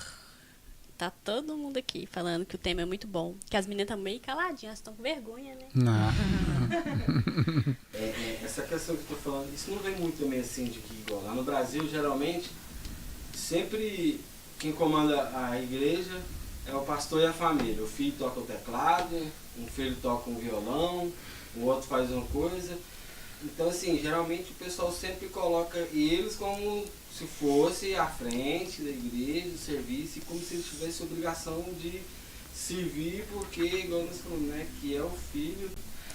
Tá todo mundo aqui falando que o tema é muito bom. Que as meninas estão meio caladinhas, estão com vergonha, né? Não. Essa questão que eu tô falando, isso não vem muito também assim de que igual lá no Brasil, geralmente, sempre quem comanda a igreja é o pastor e a família. O filho toca o teclado, um filho toca um violão, o outro faz uma coisa. Então, assim, geralmente o pessoal sempre coloca eles como se fosse à frente da igreja, do serviço, e como se eles tivessem obrigação de servir, porque, igual nós falamos, né, que é o filho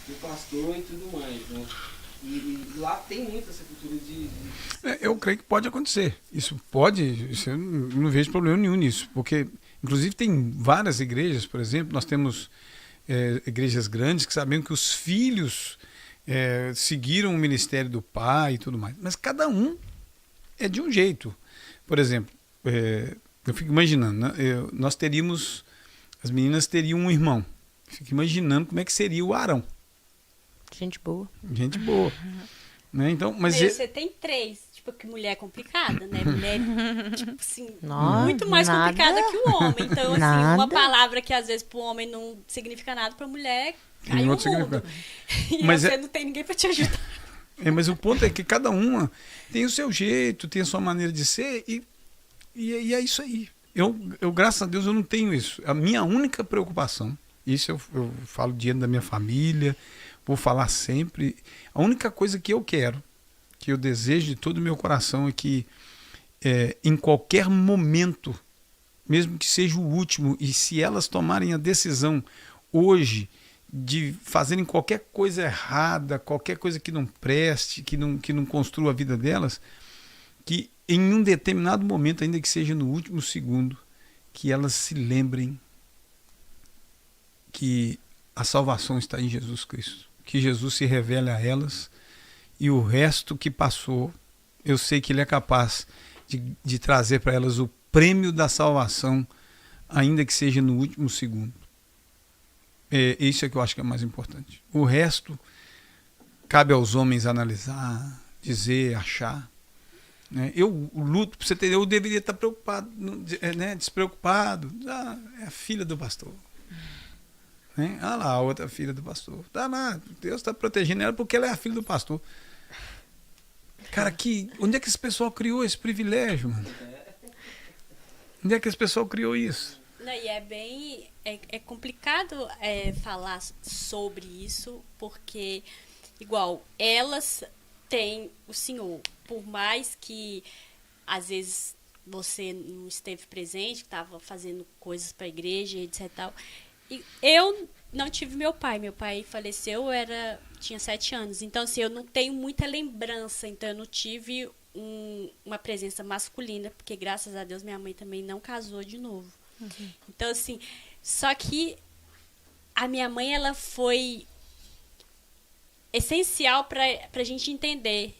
do pastor e tudo mais, né? E lá tem muito essa cultura de... Eu creio que pode acontecer. Isso eu não vejo problema nenhum nisso, porque, inclusive, tem várias igrejas, por exemplo, nós temos igrejas grandes que sabemos que os filhos seguiram o ministério do pai e tudo mais, mas cada um é de um jeito. Por exemplo, eu fico imaginando, né? As meninas teriam um irmão. Fico imaginando como é que seria o Arão. Gente boa. Gente boa. Né? Então, mas Você tem 3, tipo, que mulher é complicada, né? Mulher, tipo assim, Nossa, muito mais nada. complicada que o homem. Então, assim, Nada. uma palavra que às vezes pro homem não significa nada, pra mulher cai o outro mundo. E Mas você não tem ninguém pra te ajudar. mas o ponto é que cada uma tem o seu jeito, tem a sua maneira de ser e é isso aí. Eu, graças a Deus, eu não tenho isso. A minha única preocupação, isso eu falo diante da minha família, vou falar sempre, a única coisa que eu quero, que eu desejo de todo o meu coração é que em qualquer momento, mesmo que seja o último, e se elas tomarem a decisão hoje de fazerem qualquer coisa errada, qualquer coisa que não preste, que não construa a vida delas, que em um determinado momento, ainda que seja no último segundo, que elas se lembrem que a salvação está em Jesus Cristo, que Jesus se revela a elas, e o resto que passou, eu sei que Ele é capaz de trazer para elas o prêmio da salvação, ainda que seja no último segundo. Isso é que eu acho que é mais importante. O resto cabe aos homens analisar, dizer, achar. Né? Eu luto, para você entender, eu deveria estar preocupado, né? Despreocupado. É a filha do pastor. Né? Ah lá, a outra filha do pastor. Tá lá, Deus está protegendo ela porque ela é a filha do pastor. Cara, onde é que esse pessoal criou esse privilégio, mano? Onde é que esse pessoal criou isso? Não, e é bem... É complicado falar sobre isso, porque, igual, elas têm o Senhor. Por mais que, às vezes, você não esteve presente, que estava fazendo coisas para a igreja, etc. Tal. E eu não tive meu pai. Meu pai faleceu, tinha 7 anos. Então, assim, eu não tenho muita lembrança. Então, eu não tive uma presença masculina, porque, graças a Deus, minha mãe também não casou de novo. Uhum. Então, assim, só que a minha mãe, ela foi essencial para a gente entender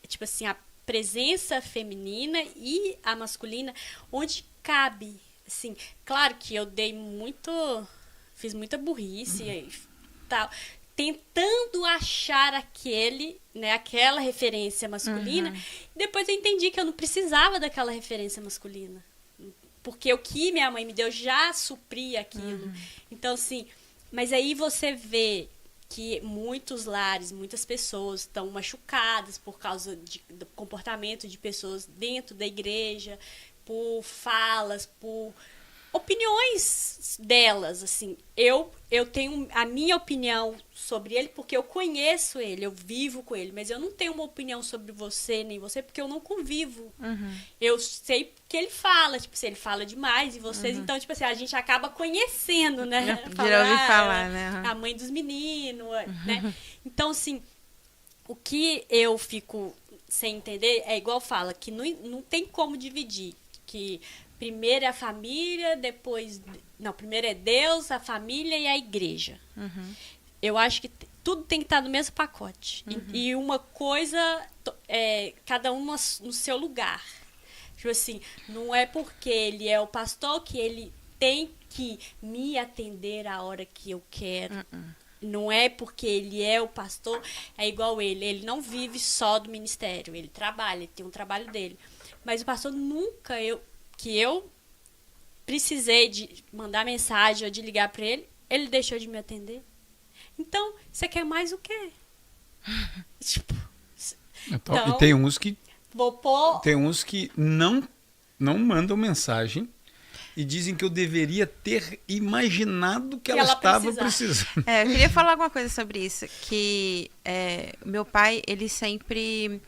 tipo assim, a presença feminina e a masculina, onde cabe. Assim, claro que eu fiz muita burrice e tal. tentando achar aquela referência masculina. Depois eu entendi que eu não precisava daquela referência masculina. Porque o que minha mãe me deu já supria aquilo. Então, assim, mas aí você vê que muitos lares, muitas pessoas estão machucadas por causa do comportamento de pessoas dentro da igreja, por falas, por opiniões delas, assim. Eu tenho a minha opinião sobre ele porque eu conheço ele, eu vivo com ele, mas eu não tenho uma opinião sobre você, nem você, porque eu não convivo. Eu sei que ele fala, tipo, se ele fala demais e vocês, então, tipo assim, a gente acaba conhecendo, né? Já ouvi falar, né? A mãe dos meninos, né? Então, assim, o que eu fico sem entender é igual fala, que não tem como dividir, que primeiro é a família, depois... Não, primeiro é Deus, a família e a igreja. Eu acho que tudo tem que estar no mesmo pacote. E uma coisa, cada um no seu lugar. Tipo assim, não é porque ele é o pastor que ele tem que me atender a hora que eu quero. Não é porque ele é o pastor, é igual ele não vive só do ministério, ele trabalha, ele tem um trabalho dele. Mas o pastor nunca, eu precisei de mandar mensagem ou de ligar para ele deixou de me atender. Então, você quer mais o quê? Tipo, Então, e tem uns que vou pôr... Tem uns que não mandam mensagem e dizem que eu deveria ter imaginado que ela estava precisando. Eu queria falar alguma coisa sobre isso, que meu pai, ele sempre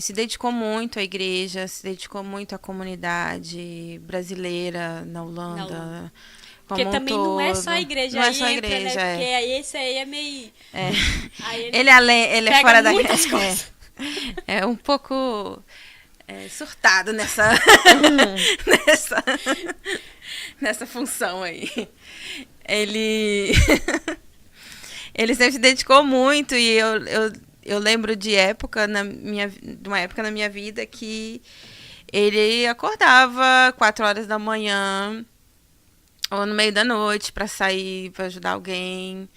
se dedicou muito à igreja, se dedicou muito à comunidade brasileira na Holanda. Porque também não é só a igreja. Não é só a igreja, né? Porque aí esse aí é meio... Aí ele é fora da igreja. É um pouco surtado nessa função aí. Ele sempre se dedicou muito e eu lembro de uma época na minha vida que ele acordava 4 horas da manhã ou no meio da noite para sair, para ajudar alguém,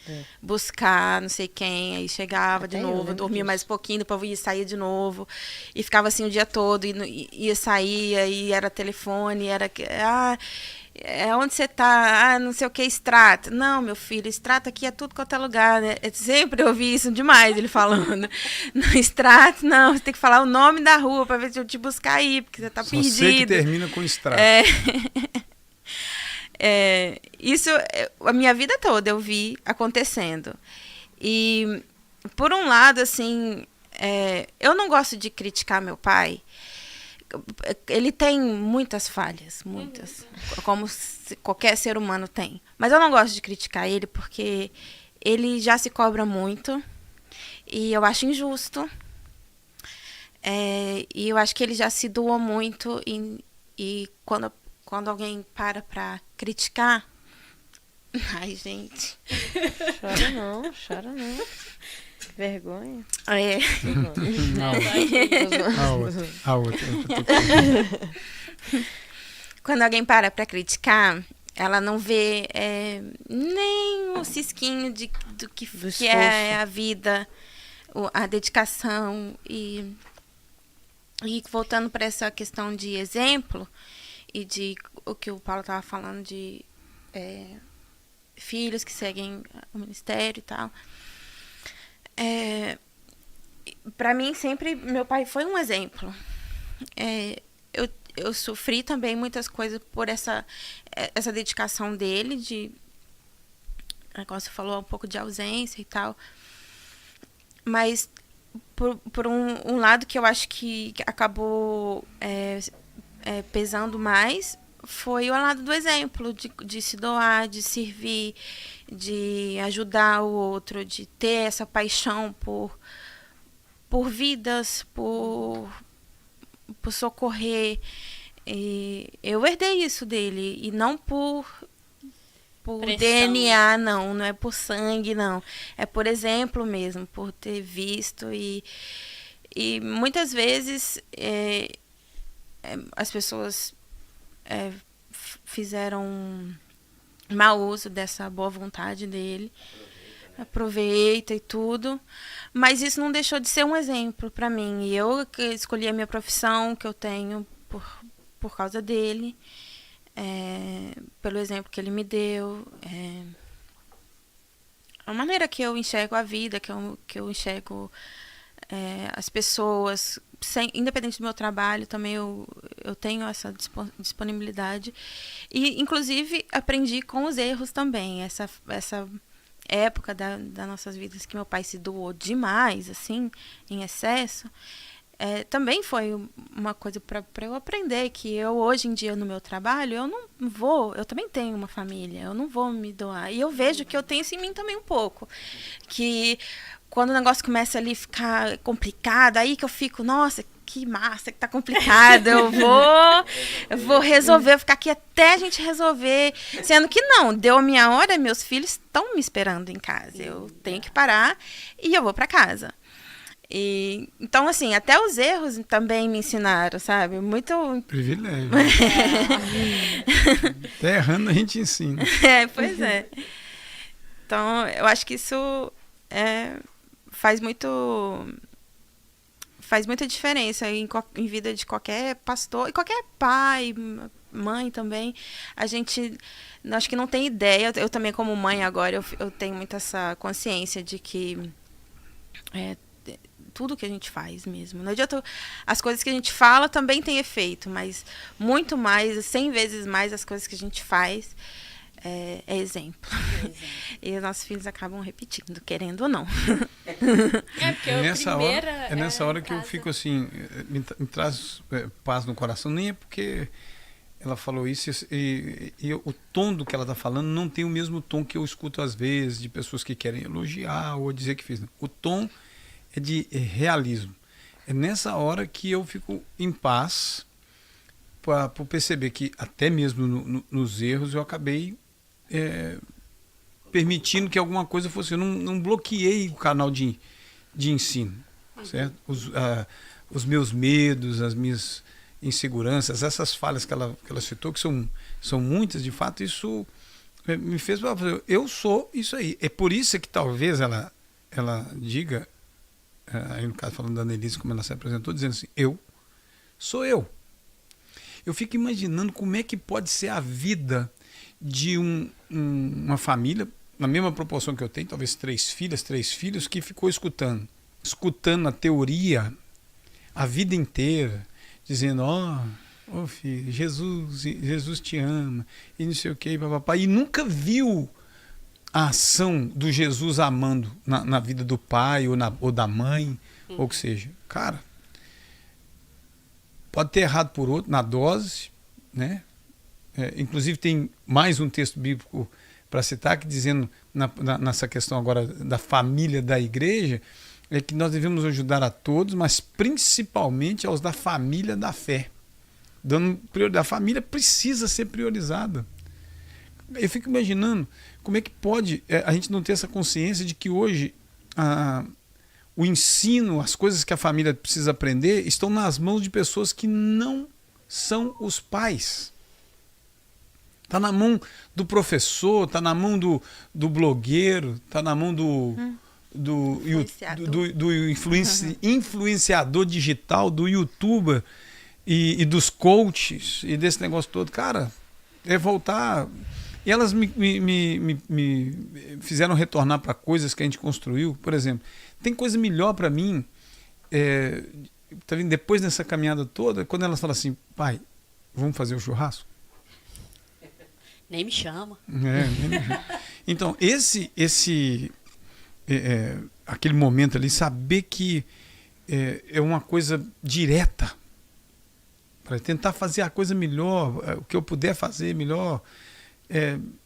buscar não sei quem, aí chegava de novo, dormia mais um pouquinho, depois ia sair de novo, e ficava assim o dia todo, e ia sair, e era telefone, era... onde você tá? Não sei o que, extrato. Não, meu filho, extrato aqui é tudo quanto é lugar, né? Eu sempre ouvi isso demais, ele falando. No extrato, não, você tem que falar o nome da rua para ver se eu te buscar aí, porque você tá perdido. Só sei que termina com extrato. Isso a minha vida toda eu vi acontecendo. E, por um lado, assim, eu não gosto de criticar meu pai. Ele tem muitas falhas, muitas, como qualquer ser humano tem. Mas eu não gosto de criticar ele porque ele já se cobra muito e eu acho injusto. E eu acho que ele já se doa muito e quando alguém para criticar... Ai, gente. Chora não. Vergonha. A outra. Quando alguém para criticar, ela não vê nem o cisquinho do que é a vida, a dedicação. E voltando para essa questão de exemplo, e de o que o Paulo estava falando de filhos que seguem o ministério e tal. Para mim, sempre, meu pai foi um exemplo. Eu sofri também muitas coisas por essa dedicação dele, como você falou, um pouco de ausência e tal. Mas, por um lado que eu acho que acabou pesando mais, foi o lado do exemplo, de se doar, de servir, de ajudar o outro, de ter essa paixão por vidas, por socorrer. E eu herdei isso dele, e não por DNA, não é por sangue, não. É por exemplo mesmo, por ter visto. E muitas vezes as pessoas fizeram mau uso dessa boa vontade dele, aproveita e tudo. Mas isso não deixou de ser um exemplo para mim. E eu que escolhi a minha profissão que eu tenho por causa dele, pelo exemplo que ele me deu, a maneira que eu enxergo a vida, que eu enxergo as pessoas, independente do meu trabalho, também eu tenho essa disponibilidade. E, inclusive, aprendi com os erros também. Essa época das nossas vidas que meu pai se doou demais, assim, em excesso, também foi uma coisa para eu aprender que eu, hoje em dia, no meu trabalho, eu também tenho uma família, eu não vou me doar. E eu vejo que eu tenho isso em mim também um pouco. Que quando o negócio começa ali a ficar complicado, aí que eu fico, nossa, que massa, que tá complicado, eu vou resolver, eu vou ficar aqui até a gente resolver. Sendo que não, deu a minha hora, meus filhos estão me esperando em casa. Eu tenho que parar e eu vou para casa. Então, assim, até os erros também me ensinaram, sabe? Muito... Privilégio. Até errando a gente ensina. Pois é. Então, eu acho que isso faz muita diferença em vida de qualquer pastor e qualquer pai, mãe também. A gente, acho que não tem ideia. Eu também, como mãe agora, eu tenho muito essa consciência de que tudo que a gente faz mesmo. Não adianta, as coisas que a gente fala também tem efeito, mas muito mais, 100 vezes mais as coisas que a gente faz é exemplo. E os nossos filhos acabam repetindo, querendo ou não. Porque nessa hora que eu fico assim, me traz paz no coração. Nem é porque ela falou isso e o tom do que ela está falando não tem o mesmo tom que eu escuto às vezes de pessoas que querem elogiar ou dizer que fiz. O tom é de realismo. É nessa hora que eu fico em paz para perceber que até mesmo nos erros eu acabei permitindo que alguma coisa fosse. Eu não bloqueei o canal de ensino, certo? Os meus medos, as minhas inseguranças, essas falhas que ela citou, que são muitas, de fato, isso me fez falar, eu sou isso aí. É por isso que talvez ela diga, aí no caso falando da Annelise, como ela se apresentou, dizendo assim, eu sou eu. Eu fico imaginando como é que pode ser a vida de uma família, na mesma proporção que eu tenho, talvez 3 filhos, que ficou escutando a teoria a vida inteira, dizendo, filho, Jesus te ama, e não sei o que, e nunca viu a ação do Jesus amando na vida do pai ou da mãe, ou que seja. Cara, pode ter errado por outro, na dose, né? Inclusive tem mais um texto bíblico para citar, que dizendo, nessa questão agora da família da igreja, é que nós devemos ajudar a todos, mas principalmente aos da família da fé. Dando prioridade. A família precisa ser priorizada. Eu fico imaginando como é que pode a gente não ter essa consciência de que hoje o ensino, as coisas que a família precisa aprender, estão nas mãos de pessoas que não são os pais. Está na mão do professor, está na mão do blogueiro, está na mão do influenciador digital, do youtuber e dos coaches e desse negócio todo. Cara, voltar. E elas me fizeram retornar para coisas que a gente construiu. Por exemplo, tem coisa melhor para mim, tá vendo? Depois dessa caminhada toda, quando elas falam assim, pai, vamos fazer o churrasco? Nem me chama. Então, aquele momento ali, saber que é uma coisa direta, para tentar fazer a coisa melhor, o que eu puder fazer melhor,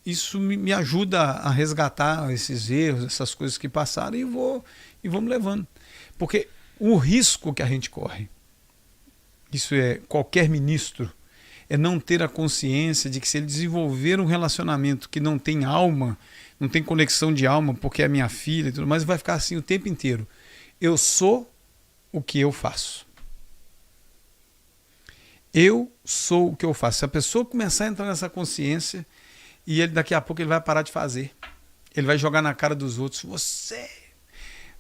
isso me ajuda a resgatar esses erros, essas coisas que passaram, e vamos levando. Porque o risco que a gente corre, isso qualquer ministro, é não ter a consciência de que se ele desenvolver um relacionamento que não tem alma, não tem conexão de alma, porque é minha filha e tudo mais, vai ficar assim o tempo inteiro. Eu sou o que eu faço. Eu sou o que eu faço. Se a pessoa começar a entrar nessa consciência, e daqui a pouco ele vai parar de fazer. Ele vai jogar na cara dos outros. Você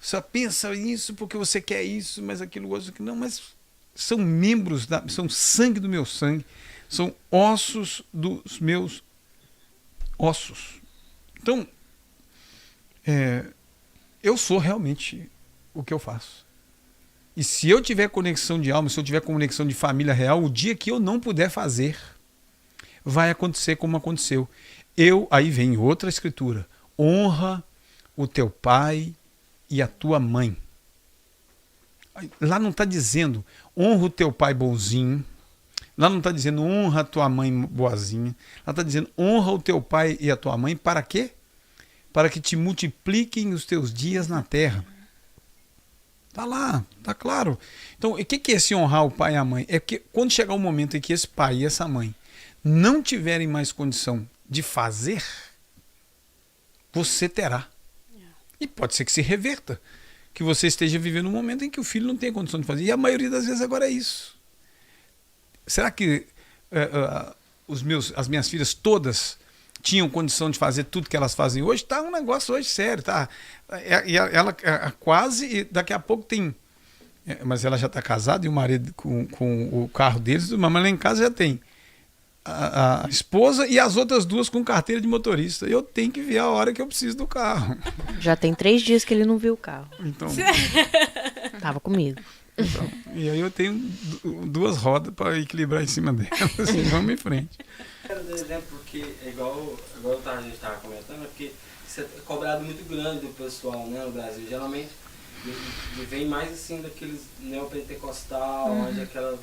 só pensa nisso porque você quer isso, mas aquilo outro que não. Mas são membros, são sangue do meu sangue. São ossos dos meus ossos. Então, eu sou realmente o que eu faço. E se eu tiver conexão de alma, se eu tiver conexão de família real, o dia que eu não puder fazer, vai acontecer como aconteceu. Aí vem outra escritura. Honra o teu pai e a tua mãe. Lá não está dizendo honra o teu pai bonzinho. Lá não está dizendo honra a tua mãe boazinha. Lá está dizendo honra o teu pai e a tua mãe. Para quê? Para que te multipliquem os teus dias na terra. Está lá, está claro. Então, o que é esse honrar o pai e a mãe? É que quando chegar o momento em que esse pai e essa mãe não tiverem mais condição de fazer, você terá. E pode ser que se reverta. Que você esteja vivendo um momento em que o filho não tem condição de fazer. E a maioria das vezes agora é isso. Será que as minhas filhas todas tinham condição de fazer tudo que elas fazem hoje? Tá um negócio hoje sério, tá? E ela quase, e daqui a pouco tem... mas ela já está casada e o marido com o carro deles, mas lá em casa já tem a esposa e as outras duas com carteira de motorista. Eu tenho que ver a hora que eu preciso do carro. Já tem 3 dias que ele não viu o carro. Então, Tava comigo. e aí eu tenho 2 rodas para equilibrar em cima delas. Assim, vamos em frente. Quero dar exemplo porque é igual a gente estava comentando, é porque isso é cobrado muito grande do pessoal, né, no Brasil. Geralmente vem mais assim daqueles neopentecostal, onde aquela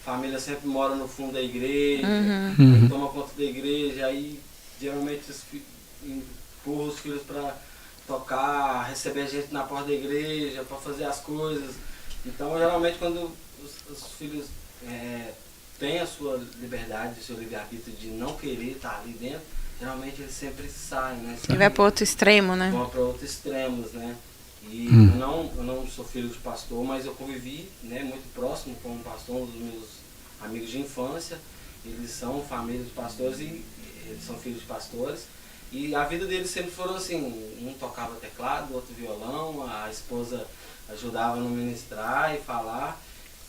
família sempre mora no fundo da igreja, aí toma conta da igreja, aí geralmente empurra os filhos para tocar, receber gente na porta da igreja, para fazer as coisas. Então, geralmente, quando os filhos têm a sua liberdade, o seu livre-arbítrio de não querer estar ali dentro, geralmente eles sempre saem, né? E vai para outro extremo, né? Vão para outros extremos, né? E eu não sou filho de pastor, mas eu convivi, né, muito próximo com um pastor, um dos meus amigos de infância. Eles são família de pastores e eles são filhos de pastores. E a vida deles sempre foram assim, um tocava teclado, outro violão, a esposa ajudava no ministrar e falar.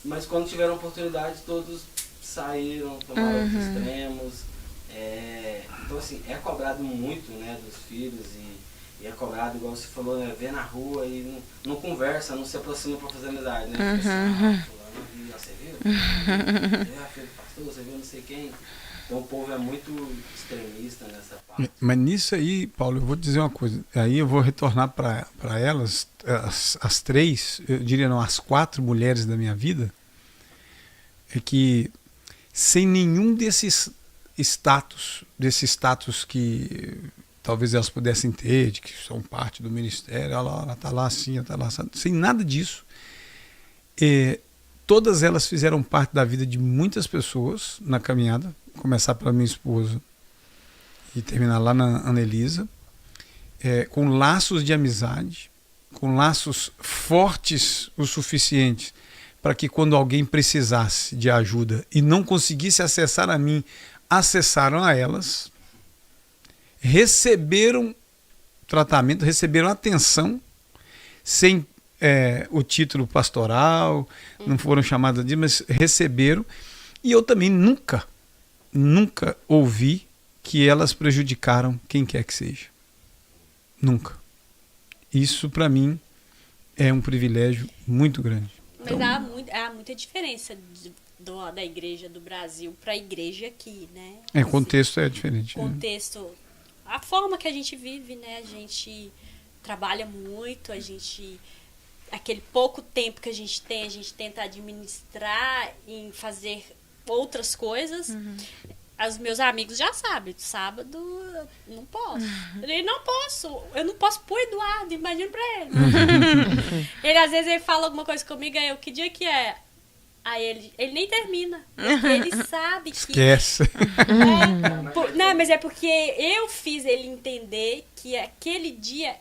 Mas quando tiveram oportunidade, todos saíram, tomaram outros extremos. Então assim, é cobrado muito, né, dos filhos e é cobrado, igual você falou, né, vê na rua e não conversa, não se aproxima para fazer amizade, né? Você viu? Você viu a filha do pastor, você viu não sei quem. Então o povo é muito extremista nessa parte. Mas nisso aí, Paulo, eu vou dizer uma coisa. Aí eu vou retornar para elas, as 3, eu diria não, as 4 mulheres da minha vida, é que sem nenhum desses status que talvez elas pudessem ter, de que são parte do ministério, ela está lá assim, ela está lá assim, sem nada disso. Todas elas fizeram parte da vida de muitas pessoas na caminhada, começar pela minha esposa e terminar lá na Anelisa, com laços de amizade, com laços fortes o suficiente para que quando alguém precisasse de ajuda e não conseguisse acessar a mim, acessaram a elas, receberam tratamento, receberam atenção, sem o título pastoral, não foram chamadas de, mas receberam. E eu também nunca ouvi que elas prejudicaram quem quer que seja. Nunca. Isso, para mim, é um privilégio muito grande. Mas Então, há muita diferença da igreja do Brasil para a igreja aqui, né? o contexto é diferente. O contexto, a forma que a gente vive, né? A gente trabalha muito, aquele pouco tempo que a gente tem, a gente tenta administrar em fazer outras coisas. Os meus amigos já sabem, sábado eu não posso. Eu não posso pro Eduardo, imagina pra ele. Ele às vezes ele fala alguma coisa comigo, aí eu, que dia que é? Aí ele nem termina. Porque ele sabe que... Esquece. Não, mas é porque eu fiz ele entender que aquele dia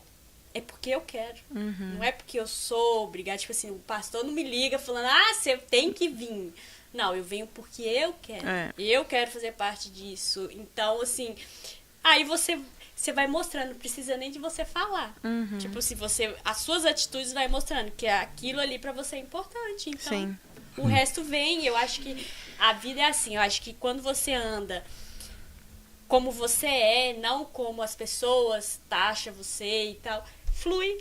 é porque eu quero. Não é porque eu sou obrigada. Tipo assim, o pastor não me liga falando, você tem que vir. Não, eu venho porque eu quero. Eu quero fazer parte disso. Então, assim, aí você você vai mostrando, não precisa nem de você falar. Tipo, se você, as suas atitudes vai mostrando que aquilo ali pra você é importante. Então, Sim. o resto vem. Eu acho que a vida é assim. Eu acho que quando você anda como você é, não como as pessoas taxam você e tal, flui.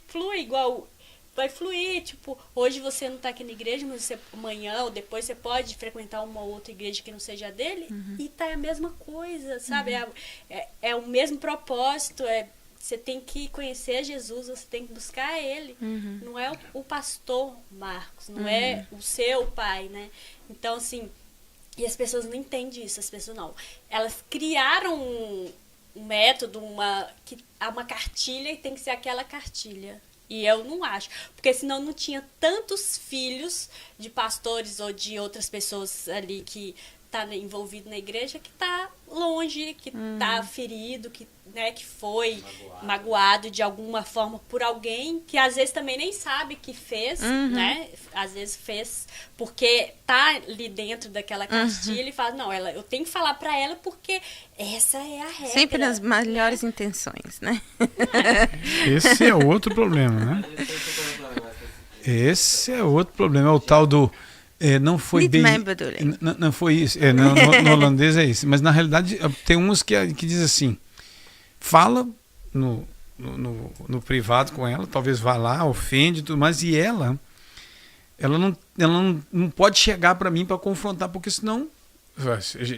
Flui igual... Vai fluir, tipo, hoje você não tá aqui na igreja, mas você, amanhã ou depois você pode frequentar uma outra igreja que não seja a dele, e tá a mesma coisa, sabe? É o mesmo propósito, você tem que conhecer Jesus, você tem que buscar ele. Não é o pastor Marcos, não é o seu pai, né? Então, assim, e as pessoas não entendem isso, as pessoas não. Elas criaram um método, uma cartilha, e tem que ser aquela cartilha. E eu não acho. Porque senão não tinha tantos filhos de pastores ou de outras pessoas ali que tá envolvido na igreja, que tá longe, que tá ferido, que foi magoado de alguma forma por alguém que às vezes também nem sabe que fez, né? Às vezes fez porque tá ali dentro daquela cartilha e fala, não, eu tenho que falar pra ela porque essa é a regra. Sempre nas melhores intenções, né? Esse é outro problema, né? Esse é outro problema. É o tal do... não foi bem... Não foi isso. No holandês é isso. Mas na realidade tem uns que diz assim, fala no privado com ela, talvez vá lá, ofende e tudo mais, e ela não pode chegar para mim para confrontar, porque senão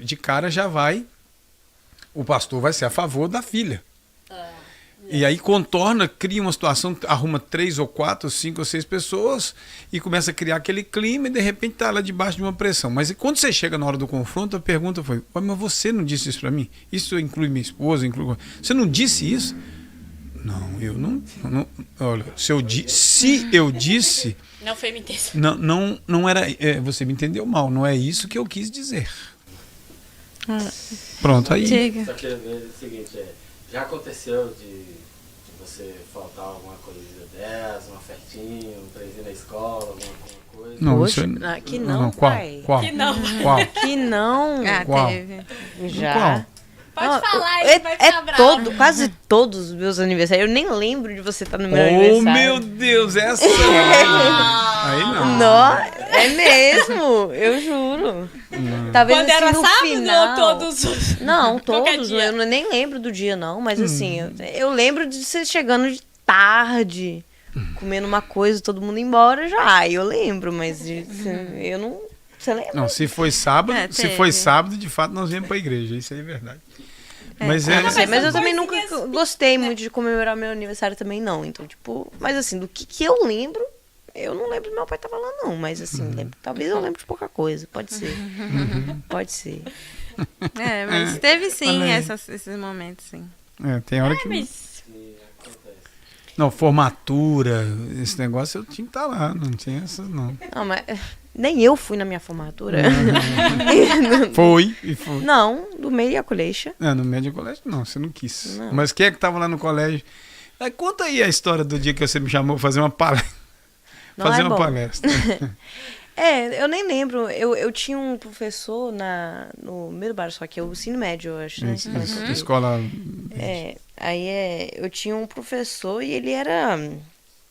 de cara já vai, o pastor vai ser a favor da filha. E aí cria uma situação, arruma 3 ou 4, ou 5 ou 6 pessoas e começa a criar aquele clima e de repente está lá debaixo de uma pressão. Mas quando você chega na hora do confronto, a pergunta foi, mas você não disse isso para mim? Isso inclui minha esposa? Você não disse isso? Não, eu não olha, se eu disse... Não foi minha intenção. Não era... você me entendeu mal, não é isso que eu quis dizer. Pronto, aí... Só queria ver o seguinte, já aconteceu de você faltar alguma coisa dessa, uma festinha, um trenzinho na escola, alguma coisa? Não, Hoje? isso Que não, qual? pai. Qual? Que não. Qual? Que não. Qual? Teve. Já. Qual? Pode falar, ele vai ficar bravo. Quase todos os meus aniversários. Eu nem lembro de você estar no meu Oh, aniversário. meu Deus, essa aí não. Não, é mesmo, eu juro. Talvez Quando assim, era no sábado final... ou todos os... Não, Qualquer todos. dia. Eu nem lembro do dia, não. Mas assim, eu lembro de você chegando de tarde, comendo uma coisa, todo mundo embora já. Aí eu lembro, mas eu não... Você lembra? Não, se foi sábado, teve. de fato nós viemos para a igreja, isso aí é verdade. Mas eu também nunca coisinhas, gostei muito de comemorar meu aniversário também, não. Então, tipo, mas assim, do que eu lembro, eu não lembro do meu pai tava lá, não. Mas assim, talvez eu lembre de pouca coisa, pode ser. Pode ser. Mas teve sim Olha aí. esses momentos, sim. Tem hora que... Mas Não, formatura, esse negócio eu tinha que estar lá, não tinha essa não. Não, mas nem eu fui na minha formatura. Foi. Não, do meio a colégio. No médio colégio não, você não quis. Não. Mas quem é que estava lá no colégio? Conta aí a história do dia que você me chamou para fazer uma palestra. Não é bom. Palestra. Eu nem lembro. Eu tinha um professor no meu bar, só que é o ensino médio, eu acho. Né? Isso, escola Eu tinha um professor e ele era...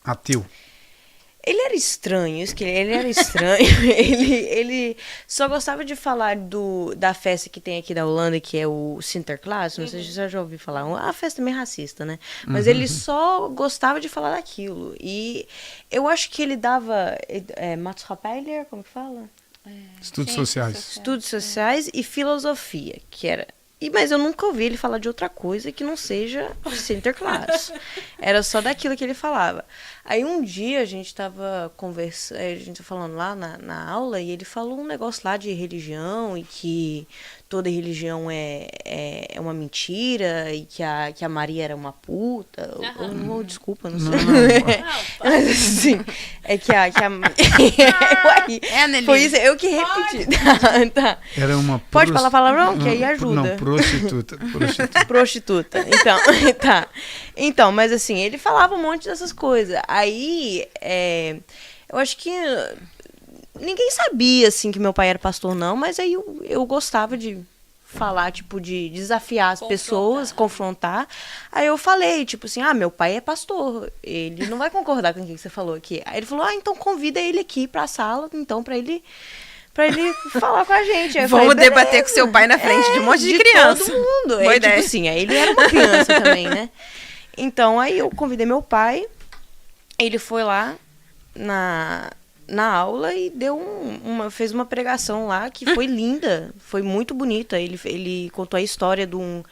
ateu. Ele era estranho, isso que ele era estranho. ele só gostava de falar da festa que tem aqui da Holanda, que é o Sinterklaas. Não sei se você já ouviu falar. Uma festa meio racista, né? Mas ele só gostava de falar daquilo. E eu acho que ele dava Maatschappijleer, como que fala? Estudos sociais. Estudos sociais e filosofia, que era... Mas eu nunca ouvi ele falar de outra coisa que não seja Sinterklaas. Era só daquilo que ele falava. Aí um dia a gente tava conversando, a gente falando lá na aula, e ele falou um negócio lá de religião e que toda religião é uma mentira e que a Maria era uma puta. Ou desculpa, não sei. Mas assim, é que a foi isso, eu que repeti. Tá. Era uma Pode falar palavrão, que aí ajuda. Não, prostituta. Prostituta. Então, tá. Então, mas assim, ele falava um monte dessas coisas. Aí, eu acho que ninguém sabia, assim, que meu pai era pastor, não, mas aí eu gostava de falar, tipo, de desafiar as Confrontar. pessoas, confrontar. Aí eu falei, tipo assim, meu pai é pastor, ele não vai concordar com o que você falou aqui. Aí ele falou, então convida ele aqui pra sala, então, pra ele falar com a gente. Aí eu Vamos falei, debater com seu pai na frente de um monte de criança. todo mundo. Boa Aí, ideia. tipo assim, aí ele era uma criança também, né? Então, aí eu convidei meu pai, ele foi lá na aula e fez uma pregação lá que foi linda, foi muito bonita. Ele contou a história de um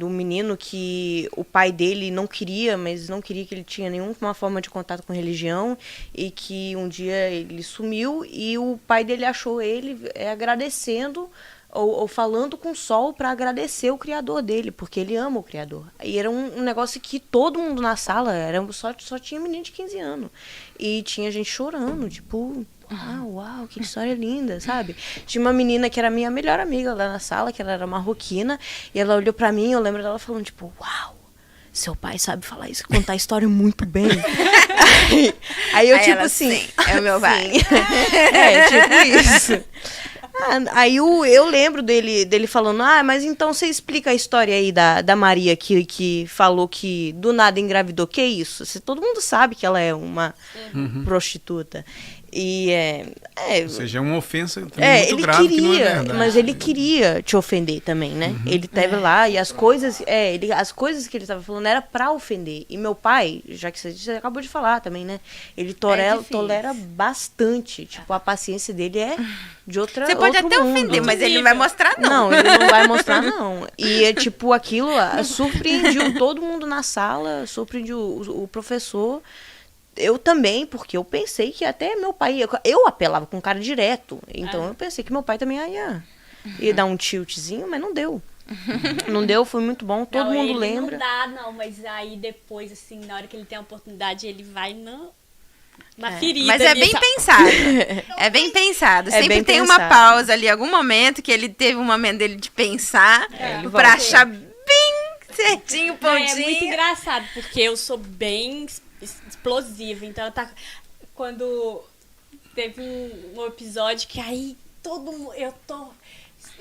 menino que o pai dele não queria, mas não queria que ele tinha nenhuma forma de contato com religião, e que um dia ele sumiu e o pai dele achou ele agradecendo ou falando com o sol para agradecer o criador dele, porque ele ama o criador. E era um negócio que todo mundo na sala, só tinha menino de 15 anos. E tinha gente chorando, tipo, uau, que história linda, sabe? Tinha uma menina que era minha melhor amiga lá na sala, que ela era marroquina, e ela olhou pra mim, eu lembro dela falando, tipo, uau, seu pai sabe falar isso, contar a história muito bem. aí eu, Aí tipo ela, assim... sim, é o meu pai. tipo isso. Aí eu lembro dele falando, mas então você explica a história aí da Maria que falou que do nada engravidou. Que isso? Todo mundo sabe que ela é uma prostituta. E Ou seja, é uma ofensa também muito ele grave queria, que não é verdade. mas ele queria te ofender também, né? Ele teve lá e as coisas que ele estava falando era pra ofender. E meu pai, já que você acabou de falar também, né? Ele tolera bastante. Tipo, a paciência dele é de outra. Você pode outro até mundo. ofender, mas ele não vai mostrar, não. Não, ele não vai mostrar, não. E, tipo, aquilo surpreendiu todo mundo na sala, surpreendiu o professor. Eu também, porque eu pensei que até meu pai... Eu apelava com o cara direto. Então, eu pensei que meu pai também ia dar um tiltzinho, mas não deu. Não deu, foi muito bom. Todo mundo ele lembra. Não dá, não, mas aí depois, assim, na hora que ele tem a oportunidade, ele vai na ferida. Mas é ali, bem sabe? pensado. É bem pensado. Sempre bem tem uma pensado. pausa ali, algum momento que ele teve um momento dele de pensar ele pra volta. achar bem certinho o Não, pontinho. é muito engraçado, porque eu sou bem explosiva. Então, quando teve um episódio que aí todo mundo...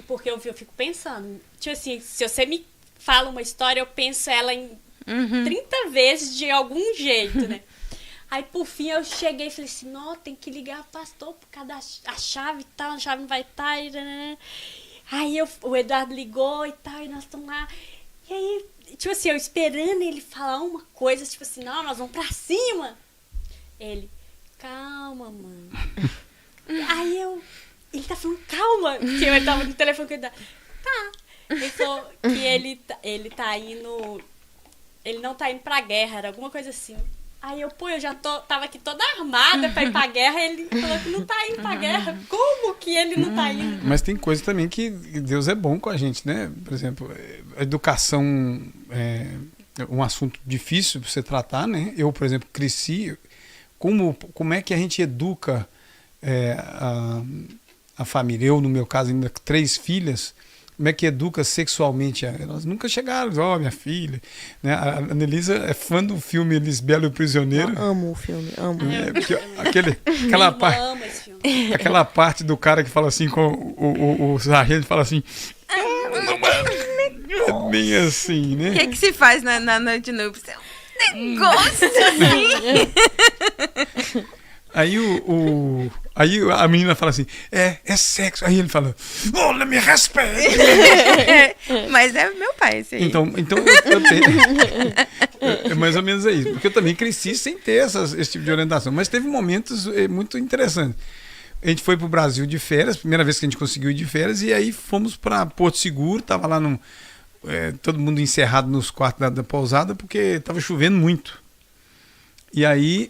Porque eu fico pensando. Tipo assim, se você me fala uma história, eu penso ela em 30 vezes de algum jeito, né? Aí, por fim, eu cheguei e falei assim, não, tem que ligar o pastor por causa da chave e tal, a chave não vai estar. Aí o Eduardo ligou e tal, e nós estamos lá. E aí, tipo assim, eu esperando ele falar uma coisa, tipo assim, não, nós vamos pra cima. Ele, calma, mano. Aí ele tá falando, calma, que eu tava no telefone com ele. Tá. Ele falou que ele tá indo, ele não tá indo pra guerra, era alguma coisa assim. Aí eu já tava aqui toda armada pra ir pra guerra, ele falou que não tá indo pra guerra. Como que ele não tá indo? Mas tem coisa também que Deus é bom com a gente, né? Por exemplo, a educação é um assunto difícil pra você tratar, né? Eu, por exemplo, cresci. Como é que a gente educa a família? Eu, no meu caso, ainda 3 filhas. Como é que educa sexualmente? Elas nunca chegaram, minha filha. Né? A Anelisa é fã do filme Lisbela e o Prisioneiro. Eu amo o filme, amo. Porque Amo esse filme. aquela parte do cara que fala assim com o sargento, fala assim. É bem assim, né? O que se faz na noite de núpcias? Negócio assim. Aí a menina fala assim, é sexo. Aí ele fala, olha, me respeita. Mas é meu pai, esse aí. Então eu tenho. É mais ou menos isso. Porque eu também cresci sem ter esse tipo de orientação. Mas teve momentos muito interessantes. A gente foi pro Brasil de férias, primeira vez que a gente conseguiu ir de férias, e aí fomos para Porto Seguro, tava lá todo mundo encerrado nos quartos da pousada, porque estava chovendo muito. E aí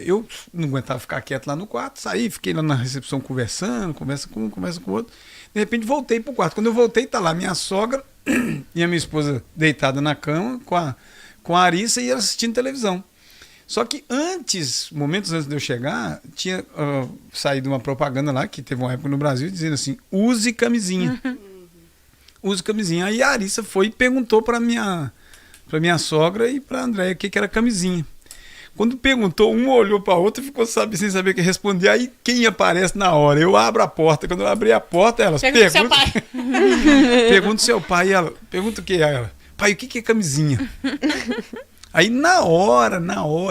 eu não aguentava ficar quieto lá no quarto, saí, fiquei lá na recepção conversando, conversa com um, conversa com o outro. De repente voltei pro quarto. Quando eu voltei, tá lá minha sogra e a minha esposa deitada na cama com a Arissa e ela assistindo televisão. Só que momentos antes de eu chegar, tinha saído uma propaganda lá, que teve uma época no Brasil, dizendo assim, use camisinha. Use camisinha. Aí a Arissa foi e perguntou para minha sogra e para a Andréia o que era camisinha. Quando perguntou, uma olhou para a outra e ficou sem saber o que responder. Aí quem aparece na hora? Eu abro a porta. Quando eu abri a porta, elas Pergunta seu pai. Pergunta seu pai. Ela pergunta o que é ela? Pai, o que é camisinha? Aí na hora,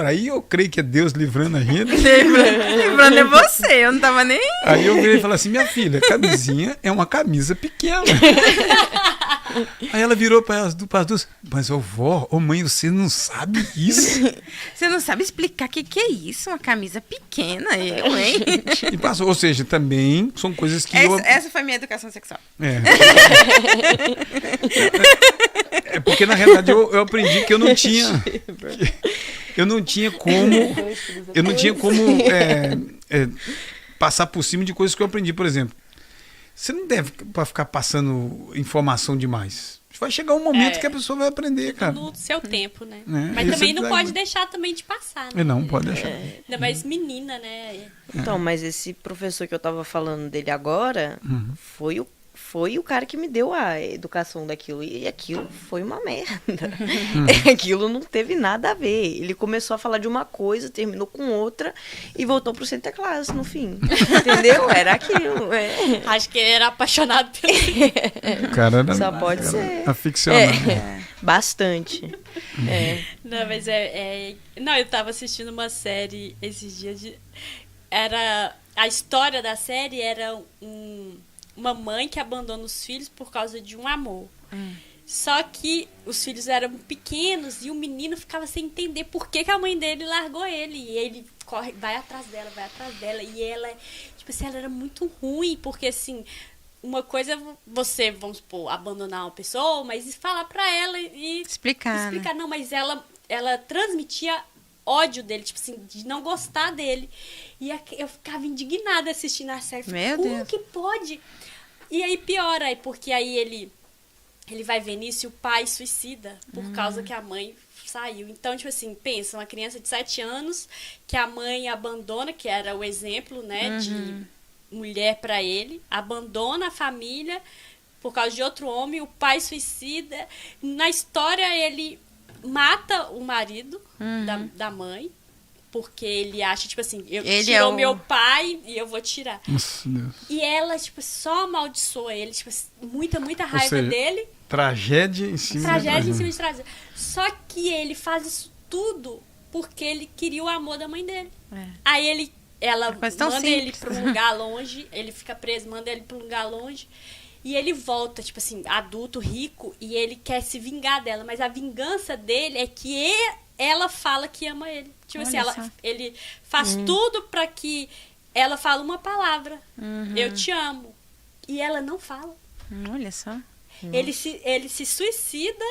aí eu creio que é Deus livrando a gente. Livrando é você, eu não tava nem... Aí eu virei e falei assim, minha filha, camisinha é uma camisa pequena. Aí ela virou para as duas, mas ô vó, ô mãe, você não sabe isso? Você não sabe explicar o que é isso, uma camisa pequena, eu, hein? E passou, ou seja, também são coisas que Essa foi minha educação sexual. É porque na realidade eu aprendi que eu não tinha como passar por cima de coisas que eu aprendi. Por exemplo, você não deve ficar passando informação demais. Vai chegar um momento que a pessoa vai aprender, cara. No seu tempo, né? Isso Mas também não é pode deixar também de passar, né? Não pode deixar. Ainda mais menina, né? Então, mas esse professor que eu tava falando dele agora foi o cara que me deu a educação daquilo. E aquilo foi uma merda. Aquilo não teve nada a ver. Ele começou a falar de uma coisa, terminou com outra e voltou pro Santa Claus no fim. Entendeu? Era aquilo. Acho que ele era apaixonado pelo... O cara era, Só pode ser. aficionado. Bastante. Não, mas Não, eu tava assistindo uma série esses dias de... A história da série era uma mãe que abandona os filhos por causa de um amor. Só que os filhos eram pequenos e o menino ficava sem entender por que a mãe dele largou ele. E ele vai atrás dela. E ela, tipo assim, ela era muito ruim, porque assim, uma coisa é você, vamos supor, abandonar uma pessoa, mas falar pra ela e Explicar. Né? Não, mas ela transmitia ódio dele, tipo assim, de não gostar dele. E eu ficava indignada assistindo a série. Meu Como Deus. que pode? E aí piora, porque aí ele vai ver nisso e o pai suicida por causa que a mãe saiu. Então, tipo assim, pensa, uma criança de 7 anos que a mãe abandona, que era o exemplo, né, de mulher pra ele, abandona a família por causa de outro homem, o pai suicida. Na história, ele mata o marido da mãe, porque ele acha, tipo assim, ele tirou meu pai e eu vou tirar. Nossa, Deus. E ela, tipo, só amaldiçoa ele, tipo, muita raiva seja, dele. Tragédia em cima Tragédia em cima de tragédia. Só que ele faz isso tudo porque ele queria o amor da mãe dele. Aí ela manda ele pra um lugar longe, ele fica preso, manda ele pra um lugar longe. E ele volta, tipo assim, adulto, rico, e ele quer se vingar dela. Mas a vingança dele é que ela fala que ama ele. Tipo assim, ele faz tudo pra que ela fale uma palavra. Eu te amo. E ela não fala. Olha só. Ele se suicida.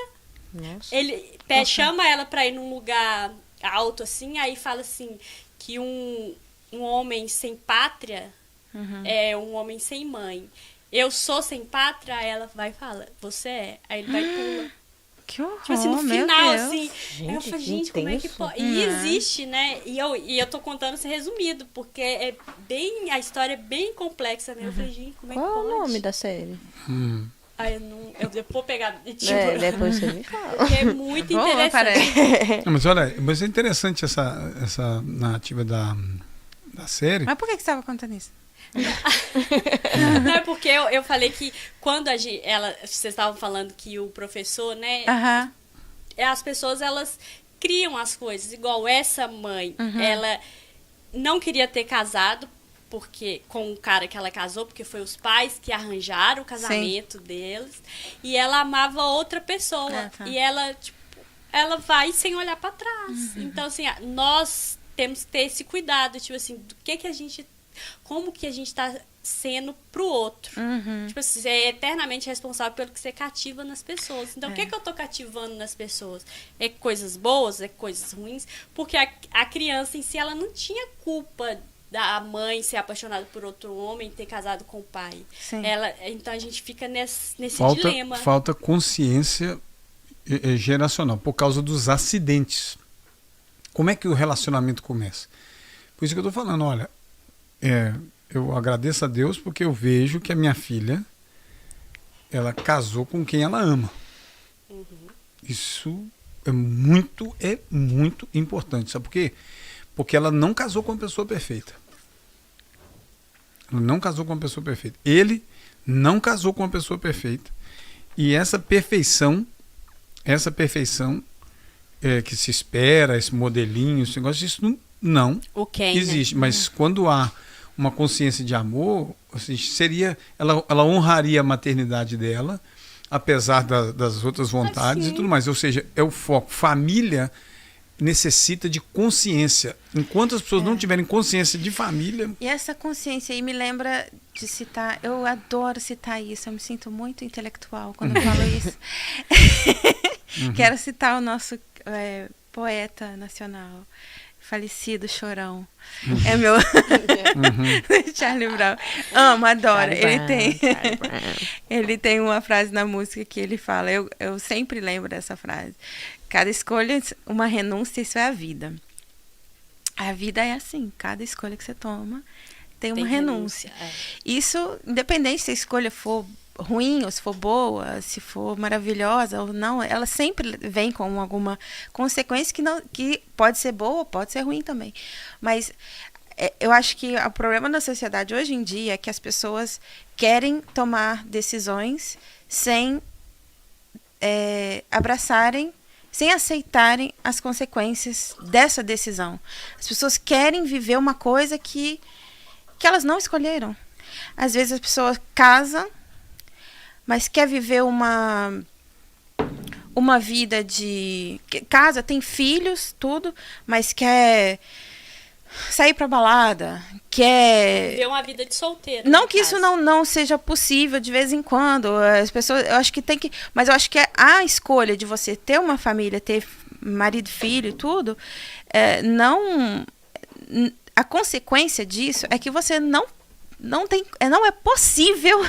Nossa. Ele chama ela pra ir num lugar alto, assim, aí fala assim, que um homem sem pátria é um homem sem mãe. Eu sou sem pátria, ela vai e fala, você é. Aí ele vai e pula. Que horror, Tipo assim, no meu final, Deus. assim, eu falei, gente, como é que pode? E existe, né? E eu tô contando esse resumido, porque a história é bem complexa, né? Eu falei, gente, como é que Qual pode? é o nome da série? Aí eu vou pegar, tipo, Depois você me fala. porque é muito Bom, interessante. parece. Não, mas olha, mas é interessante essa narrativa da série. Mas por que você estava contando isso? Não, é porque eu falei que quando vocês estavam falando que o professor, né, as pessoas, elas criam as coisas, igual essa mãe, ela não queria ter casado com o cara que ela casou, porque foi os pais que arranjaram o casamento deles, e ela amava outra pessoa, e ela, tipo, ela vai sem olhar pra trás. Então, assim, nós temos que ter esse cuidado, tipo assim, como que a gente tá sendo pro outro. Tipo assim, você é eternamente responsável pelo que você cativa nas pessoas. Então, o que eu tô cativando nas pessoas? É coisas boas? É coisas ruins? Porque a criança em si, ela não tinha culpa da mãe ser apaixonada por outro homem, ter casado com o pai. Então, a gente fica nesse dilema. Falta consciência geracional, por causa dos acidentes. Como é que o relacionamento começa? Por isso que eu tô falando, olha, eu agradeço a Deus porque eu vejo que a minha filha, ela casou com quem ela ama. Isso é muito importante. Sabe por quê? Porque ela não casou com uma pessoa perfeita. Ela não casou com uma pessoa perfeita. Ele não casou com uma pessoa perfeita. E essa perfeição que se espera, esse modelinho, esse negócio, isso não O Ken, existe. né? Mas quando há uma consciência de amor, ou seja, ela honraria a maternidade dela, apesar das outras vontades e tudo mais. Ou seja, é o foco. Família necessita de consciência. Enquanto as pessoas não tiverem consciência de família... E essa consciência aí me lembra de citar, eu adoro citar isso, eu me sinto muito intelectual quando eu falo isso. Quero citar o nosso poeta nacional, falecido Chorão. É meu... Charlie Brown. Amo, adoro. Ele tem uma frase na música que ele fala, eu sempre lembro dessa frase. Cada escolha, uma renúncia, isso é a vida. A vida é assim, cada escolha que você toma tem uma renúncia. Isso, independente se a escolha for ruim ou se for boa, se for maravilhosa ou não, ela sempre vem com alguma consequência que pode ser boa ou pode ser ruim também. Mas eu acho que o problema da sociedade hoje em dia é que as pessoas querem tomar decisões sem abraçarem, sem aceitarem as consequências dessa decisão. As pessoas querem viver uma coisa que elas não escolheram. Às vezes as pessoas casam, mas quer viver uma vida de... Casa, tem filhos, tudo, mas quer sair pra balada, quer... Viver uma vida de solteiro. Não que isso não seja possível de vez em quando. As pessoas, eu acho que tem que... Mas eu acho que a escolha de você ter uma família, ter marido, filho e tudo, a consequência disso é que você não é possível,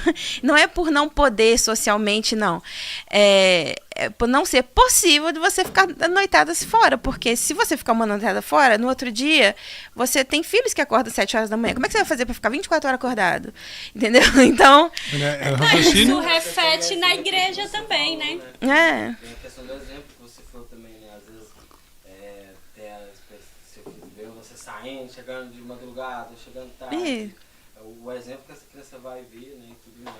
não é por não poder socialmente, não. É por não ser possível de você ficar noitadas fora, porque se você ficar uma noitada fora, no outro dia, você tem filhos que acordam às 7 horas da manhã. Como é que você vai fazer para ficar 24 horas acordado? Entendeu? Então... Isso reflete na igreja também, né? Tem a questão do exemplo que você falou também, né? Às vezes, seu filho vê você saindo, chegando de madrugada, chegando tarde. O exemplo que essa criança vai ver, né, e tudo mais.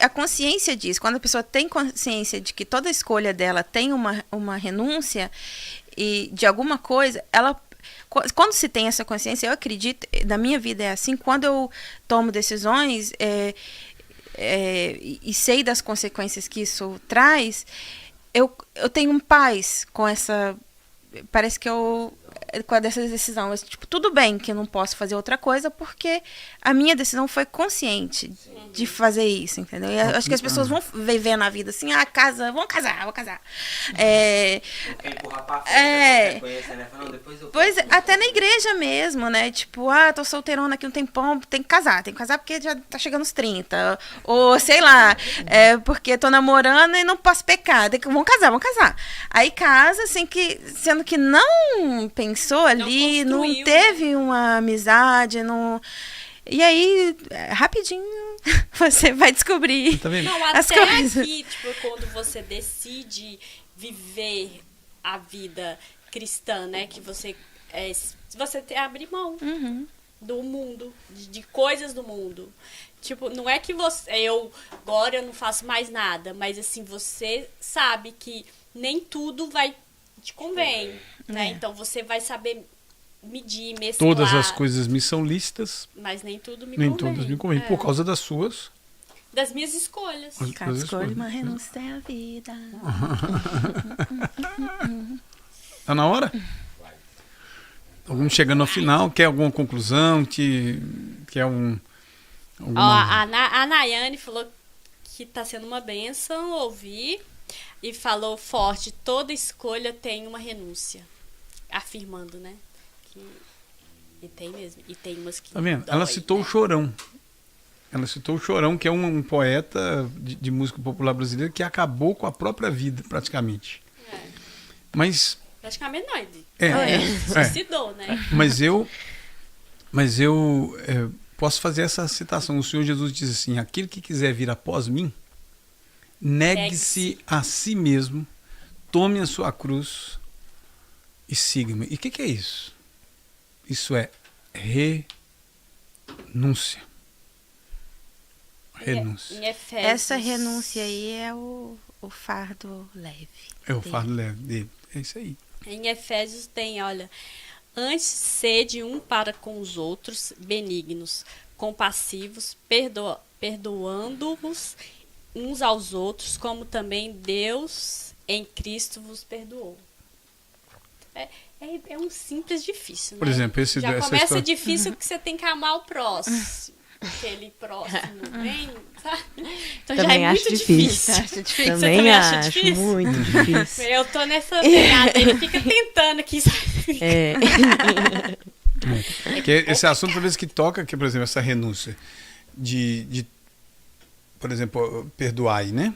A consciência disso. Quando a pessoa tem consciência de que toda escolha dela tem uma renúncia e de alguma coisa, quando se tem essa consciência, eu acredito, na minha vida é assim, quando eu tomo decisões e sei das consequências que isso traz, eu tenho paz com essa... Parece que com essa decisão, tudo bem que eu não posso fazer outra coisa porque a minha decisão foi consciente de fazer isso, entendeu? E acho que as pessoas vão viver na vida assim, vou casar. Empurrar pra frente, né? Falando, depois eu Até na igreja mesmo, né? Tipo, tô solteirona aqui um tempão, tem que casar porque já tá chegando os 30. Ou, sei lá, porque tô namorando e não posso pecar. Vamos casar. Aí casa, assim, sendo que não pensou ali, não teve uma amizade, não... E aí, rapidinho, você vai descobrir as coisas. Aqui, tipo, quando você decide viver a vida cristã, né? Que você abrir mão do mundo, de coisas do mundo. Tipo, não é que agora eu não faço mais nada, mas assim, você sabe que nem tudo te convém, né? Então você vai saber medir, mesclar. Todas as coisas me são lícitas, mas nem tudo me nem convém. todas me convêm, por causa das suas. Das minhas escolhas. Cada escolha uma renúncia à vida. Tá na hora? Vamos chegando ao final. Quer alguma conclusão? Quer alguma... A Nayane falou que tá sendo uma bênção ouvir e falou forte, toda escolha tem uma renúncia. Afirmando, né? E tem mesmo. E tem umas que... Tá vendo? Ela citou o Chorão. Que é um poeta de música popular brasileira que acabou com a própria vida, praticamente. Mas... Praticamente não, ele suicidou, né? Mas eu posso fazer essa citação. O Senhor Jesus diz assim: aquele que quiser vir após mim, negue-se a si mesmo, tome a sua cruz e siga-me. E o que é isso? Isso é renúncia. Renúncia. Em Efésios, Essa renúncia aí é o fardo leve. É o fardo leve dele. É isso aí. Em Efésios tem, olha, antes sede um para com os outros, benignos, compassivos, perdoando-vos uns aos outros, como também Deus em Cristo vos perdoou. É um simples difícil, né? Por exemplo, essa começa história... difícil que você tem que amar o próximo. Aquele próximo bem, sabe? Então Também já é acho muito difícil. difícil. Você Também acha acho difícil? muito difícil. Eu tô nessa pegada, ele fica tentando aqui, sabe? É. Porque esse assunto, talvez, que toca, que, por exemplo, essa renúncia de por exemplo, perdoar, né?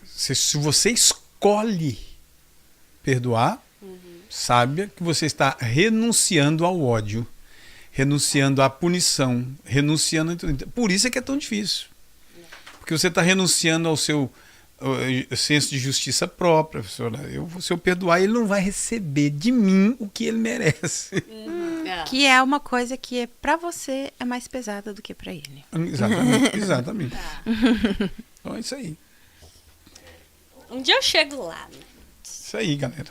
Se você escolhe perdoar, saiba que você está renunciando ao ódio, renunciando à punição, renunciando a tudo. Por isso é que é tão difícil. Porque você está renunciando ao seu senso de justiça própria. Se eu perdoar, ele não vai receber de mim o que ele merece. Que é uma coisa que pra você é mais pesada do que pra ele. Exatamente. Então é isso aí. Um dia eu chego lá. Isso aí, galera.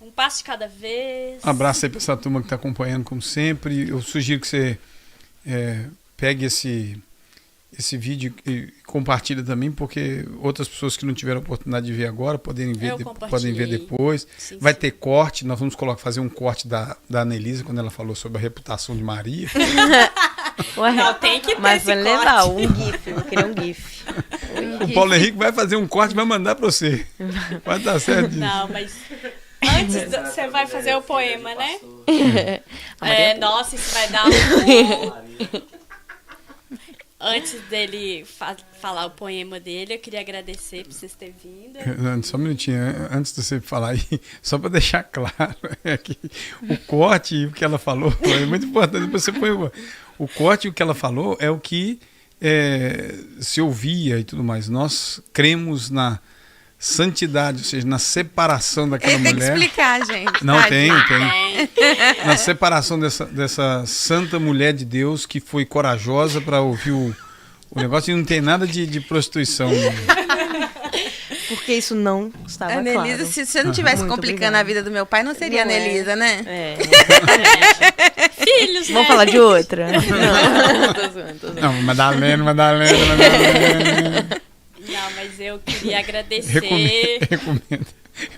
Um passo de cada vez. Um abraço aí para essa turma que está acompanhando, como sempre. Eu sugiro que você pegue esse vídeo e compartilhe também, porque outras pessoas que não tiveram oportunidade de ver agora podem ver depois. Sim, Vai sim. ter corte, nós vamos fazer um corte da Anelisa quando ela falou sobre a reputação de Maria. Não, tem que ter Mas esse vai levar corte. um GIF, eu queria um GIF. O Paulo Henrique vai fazer um corte e vai mandar para você. Vai dar certo disso. Não, mas antes você vai fazer o poema, né? Nossa, isso vai dar Antes dele falar o poema dele, eu queria agradecer por vocês terem vindo. Só um minutinho, antes de você falar aí, só para deixar claro, é que o corte e o que ela falou é muito importante. Depois você põe o corte e o que ela falou é o que se ouvia e tudo mais. Nós cremos na santidade, ou seja, na separação daquela mulher. Tem que explicar, gente. Não, tem. Tem. Na separação dessa santa mulher de Deus que foi corajosa para ouvir o negócio, e não tem nada de prostituição. Porque isso não estava Anelisa, claro. se você não tivesse Muito complicando obrigada. a vida do meu pai, não seria Não é. Anelisa, né? É. Filhos, Vamos né? falar de outra? Não, tô zoando. Não, Madalena. Não, mas eu queria agradecer.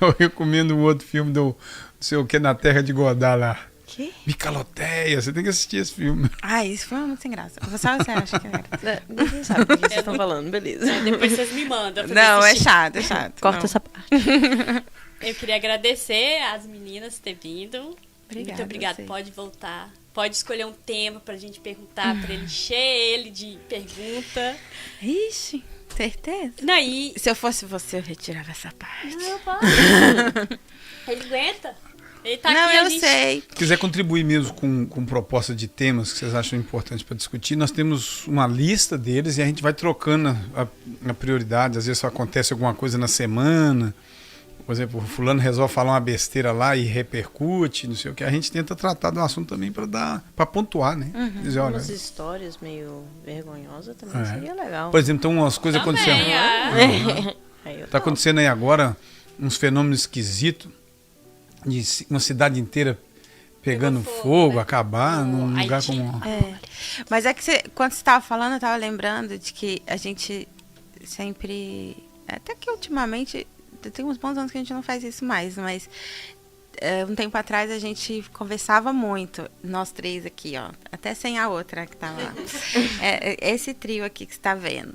Eu recomendo o outro filme do sei o que, Na Terra de Godard lá. Que? Micaloteia, você tem que assistir esse filme. Ah, isso foi muito sem graça. Só você acha que era? Ninguém sabe do que vocês estão falando, beleza. Depois vocês me mandam. pra Não, mim é assistir. chato. Corta não. essa parte. Eu queria agradecer às meninas por ter vindo. Obrigada Muito obrigada. a você. Pode voltar. Pode escolher um tema pra gente perguntar, pra ele encher ele de pergunta. Ixi, certeza? Não, e... Se eu fosse você, eu retirava essa parte. Não, pode. Ele aguenta. Ele tá Não, aqui, a eu gente... sei. Se quiser contribuir mesmo com proposta de temas que vocês acham importantes para discutir, nós temos uma lista deles e a gente vai trocando a prioridade. Às vezes só acontece alguma coisa na semana. Por exemplo, o fulano resolve falar uma besteira lá e repercute, não sei o que. A gente tenta tratar do assunto também para pontuar, né? Dizer, olha, Umas histórias meio vergonhosas também seria legal. por exemplo, então umas coisas Também, acontecendo. Aí eu Está acontecendo aí agora uns fenômenos esquisitos de uma cidade inteira pegando Pegou fogo, fogo, né? acabar No num lugar Haiti. como... Mas é que quando você estava falando, eu estava lembrando de que a gente sempre... Até que ultimamente... Tem uns bons anos que a gente não faz isso mais, mas um tempo atrás a gente conversava muito, nós três aqui, ó, até sem a outra que tava lá. Esse trio aqui que você tá vendo.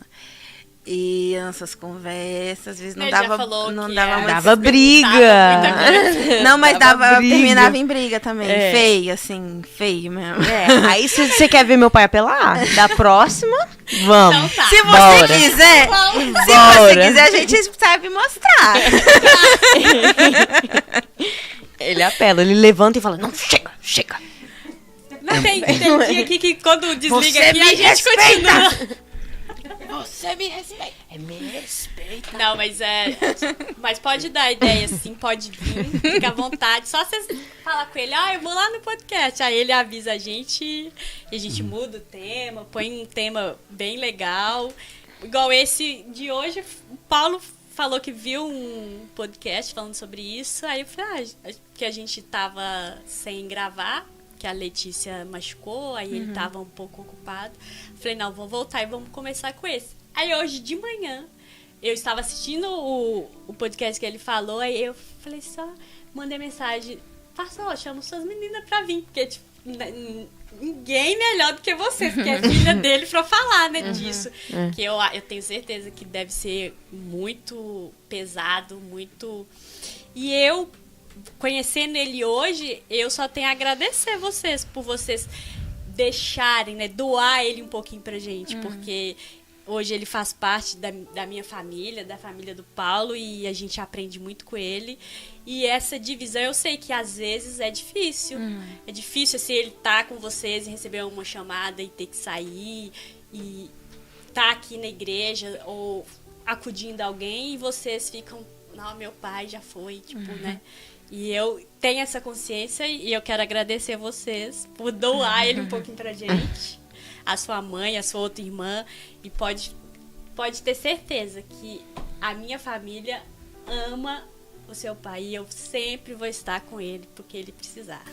E nossas conversas, às vezes não Ele já dava, falou não que dava muito. Dava briga. Não, mas Dava briga. terminava em briga também. É. Feio, assim, feio mesmo. Aí se você quer ver meu pai apelar, da próxima, vamos. Então tá. Se você Bora. quiser, a gente sabe mostrar. Ele apela, ele levanta e fala, não, chega. Não tem dia aqui que quando desliga Você aqui, me a gente respeita. continua. Você me respeita. Me respeita. Não, mas pode dar ideia, sim, pode vir, fica à vontade. Só vocês falar com ele, eu vou lá no podcast. Aí ele avisa a gente e a gente muda o tema, põe um tema bem legal. Igual esse de hoje, o Paulo falou que viu um podcast falando sobre isso. Aí eu falei, que a gente tava sem gravar, que a Letícia machucou, aí ele tava um pouco ocupado. Falei, não, vou voltar e vamos começar com esse. Aí hoje de manhã, eu estava assistindo o podcast que ele falou, aí eu falei só, mandei mensagem, chama suas meninas pra vir, porque tipo, ninguém melhor do que você, que é filha dele, pra falar, né, disso. Que eu tenho certeza que deve ser muito pesado, muito... E eu, conhecendo ele hoje, eu só tenho a agradecer vocês, por vocês deixarem, né, doar ele um pouquinho pra gente, porque hoje ele faz parte da minha família, da família do Paulo, e a gente aprende muito com ele. E essa divisão, eu sei que às vezes é difícil. É difícil, assim, ele tá com vocês e receber uma chamada e ter que sair, e tá aqui na igreja, ou acudindo alguém, e vocês ficam, não, meu pai já foi, tipo, né? E eu tenho essa consciência e eu quero agradecer a vocês por doar ele um pouquinho pra gente. A sua mãe, a sua outra irmã. E pode ter certeza que a minha família ama o seu pai. E eu sempre vou estar com ele porque ele precisar.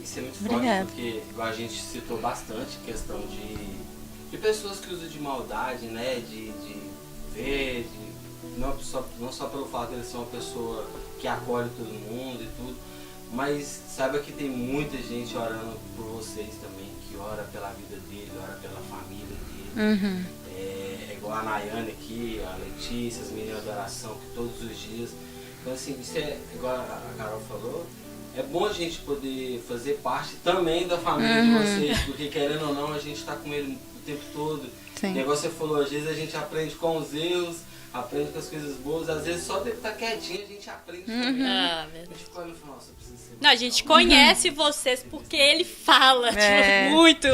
Isso é muito forte, porque igual a gente citou bastante questão de pessoas que usam de maldade, né? De ver, não só pelo fato de ele ser uma pessoa que acolhe todo mundo e tudo, mas saiba que tem muita gente orando por vocês também, que ora pela vida dele, ora pela família dele. É igual a Nayane aqui, a Letícia, as meninas da oração, que todos os dias. Então assim, isso é igual a Carol falou, é bom a gente poder fazer parte também da família de vocês, porque querendo ou não, a gente está com ele o tempo todo. Sim. O negócio você falou, às vezes a gente aprende com os erros, aprende com as coisas boas, às vezes só de estar quietinho a gente aprende também. A gente fica olhando e fala, nossa, precisa ser... Não, a gente conhece vocês porque ele fala, tipo, muito.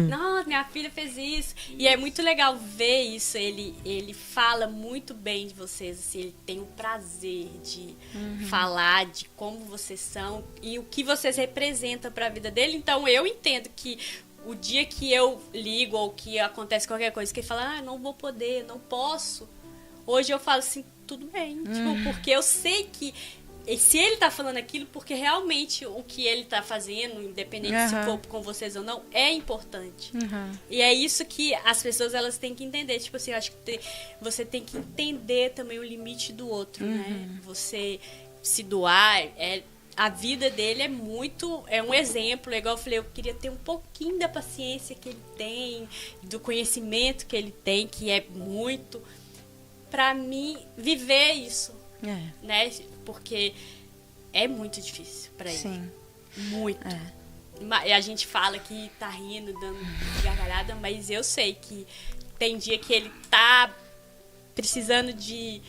Nossa, minha filha fez isso. E é muito legal ver isso. Ele fala muito bem de vocês, assim, ele tem o prazer de falar de como vocês são e o que vocês representam para a vida dele. Então eu entendo que o dia que eu ligo ou que acontece qualquer coisa, que ele fala, não vou poder, não posso. Hoje eu falo assim, tudo bem. Tipo, porque eu sei que se ele tá falando aquilo, porque realmente o que ele tá fazendo, independente se for com vocês ou não, é importante. E é isso que as pessoas elas têm que entender. Tipo assim, eu acho que você tem que entender também o limite do outro, né? Você se doar, a vida dele é um exemplo. Igual eu falei, eu queria ter um pouquinho da paciência que ele tem, do conhecimento que ele tem, que é muito, pra mim viver isso, né? Porque é muito difícil pra ele. Sim. Muito. A gente fala que tá rindo, dando gargalhada, mas eu sei que tem dia que ele tá precisando de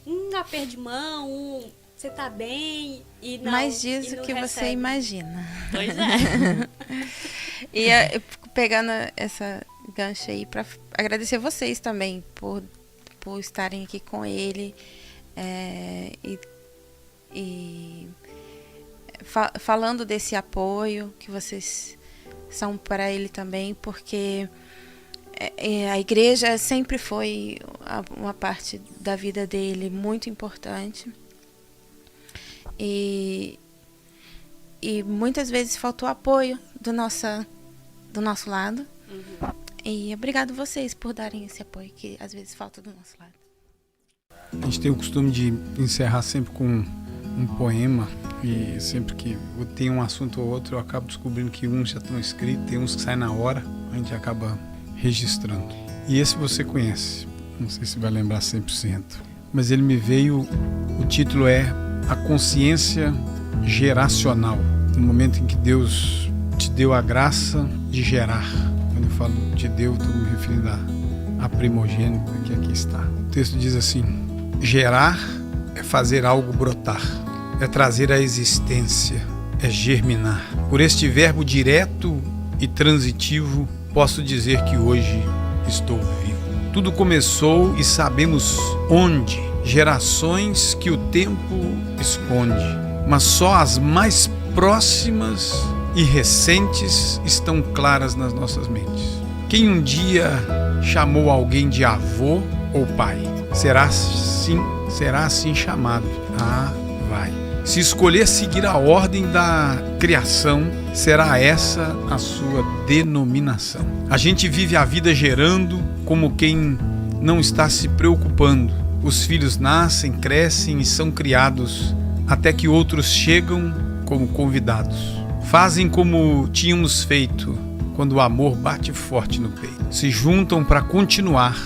um aperto de mão, você tá bem, e não. Mais dias e do não que recebe. você imagina. Pois é. E eu fico pegando essa gancha aí para agradecer vocês também por estarem aqui com ele falando desse apoio que vocês são para ele também, porque a igreja sempre foi uma parte da vida dele muito importante e muitas vezes faltou apoio do nosso lado. E obrigado vocês por darem esse apoio que às vezes falta do nosso lado. A gente tem o costume de encerrar sempre com um poema, e sempre que tem um assunto ou outro eu acabo descobrindo que uns já estão escritos, tem uns que saem na hora, a gente acaba registrando. E esse você conhece, não sei se vai lembrar 100%, mas ele me veio, o título é A Consciência Geracional, no momento em que Deus te deu a graça de gerar. Quando eu falo de Deus, estou me referindo à primogênita que aqui está. O texto diz assim: gerar é fazer algo brotar, é trazer à existência, é germinar. Por este verbo direto e transitivo, posso dizer que hoje estou vivo. Tudo começou e sabemos onde, gerações que o tempo esconde, mas só as mais próximas e recentes estão claras nas nossas mentes. Quem um dia chamou alguém de avô ou pai, será assim chamado. Ah, vai. Se escolher seguir a ordem da criação, será essa a sua denominação. A gente vive a vida gerando como quem não está se preocupando. Os filhos nascem, crescem e são criados, até que outros chegam como convidados. Fazem como tínhamos feito quando o amor bate forte no peito. Se juntam para continuar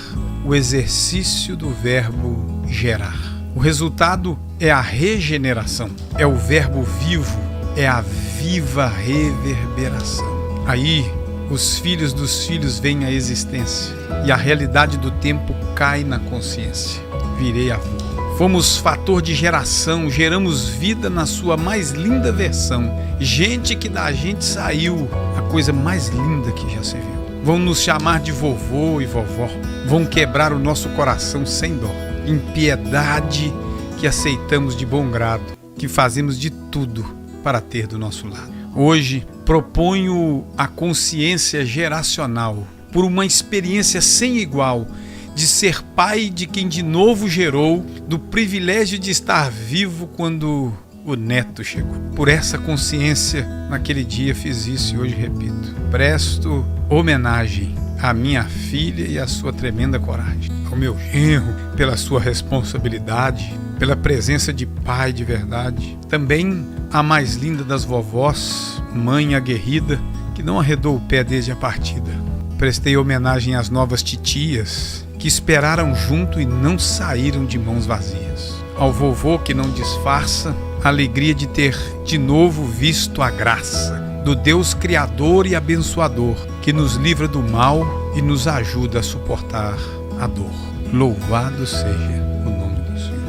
o exercício do verbo gerar. O resultado é a regeneração, é o verbo vivo, é a viva reverberação. Aí, os filhos dos filhos vêm à existência e a realidade do tempo cai na consciência. Virei avô. Fomos fator de geração, geramos vida na sua mais linda versão. Gente que da gente saiu, a coisa mais linda que já se viu. Vão nos chamar de vovô e vovó, vão quebrar o nosso coração sem dó. Impiedade que aceitamos de bom grado, que fazemos de tudo para ter do nosso lado. Hoje proponho a consciência geracional por uma experiência sem igual de ser pai de quem de novo gerou, do privilégio de estar vivo quando o neto chegou. Por essa consciência, naquele dia fiz isso e hoje repito. Presto homenagem à minha filha e à sua tremenda coragem. Ao meu genro, pela sua responsabilidade, pela presença de pai de verdade. Também a mais linda das vovós, mãe aguerrida, que não arredou o pé desde a partida. Prestei homenagem às novas titias, que esperaram junto e não saíram de mãos vazias. Ao vovô que não disfarça a alegria de ter de novo visto a graça do Deus Criador e Abençoador, que nos livra do mal e nos ajuda a suportar a dor. Louvado seja o nome do Senhor.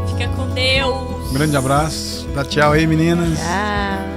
Fica com Deus. Um grande abraço. Dá tchau aí, meninas. Tchau.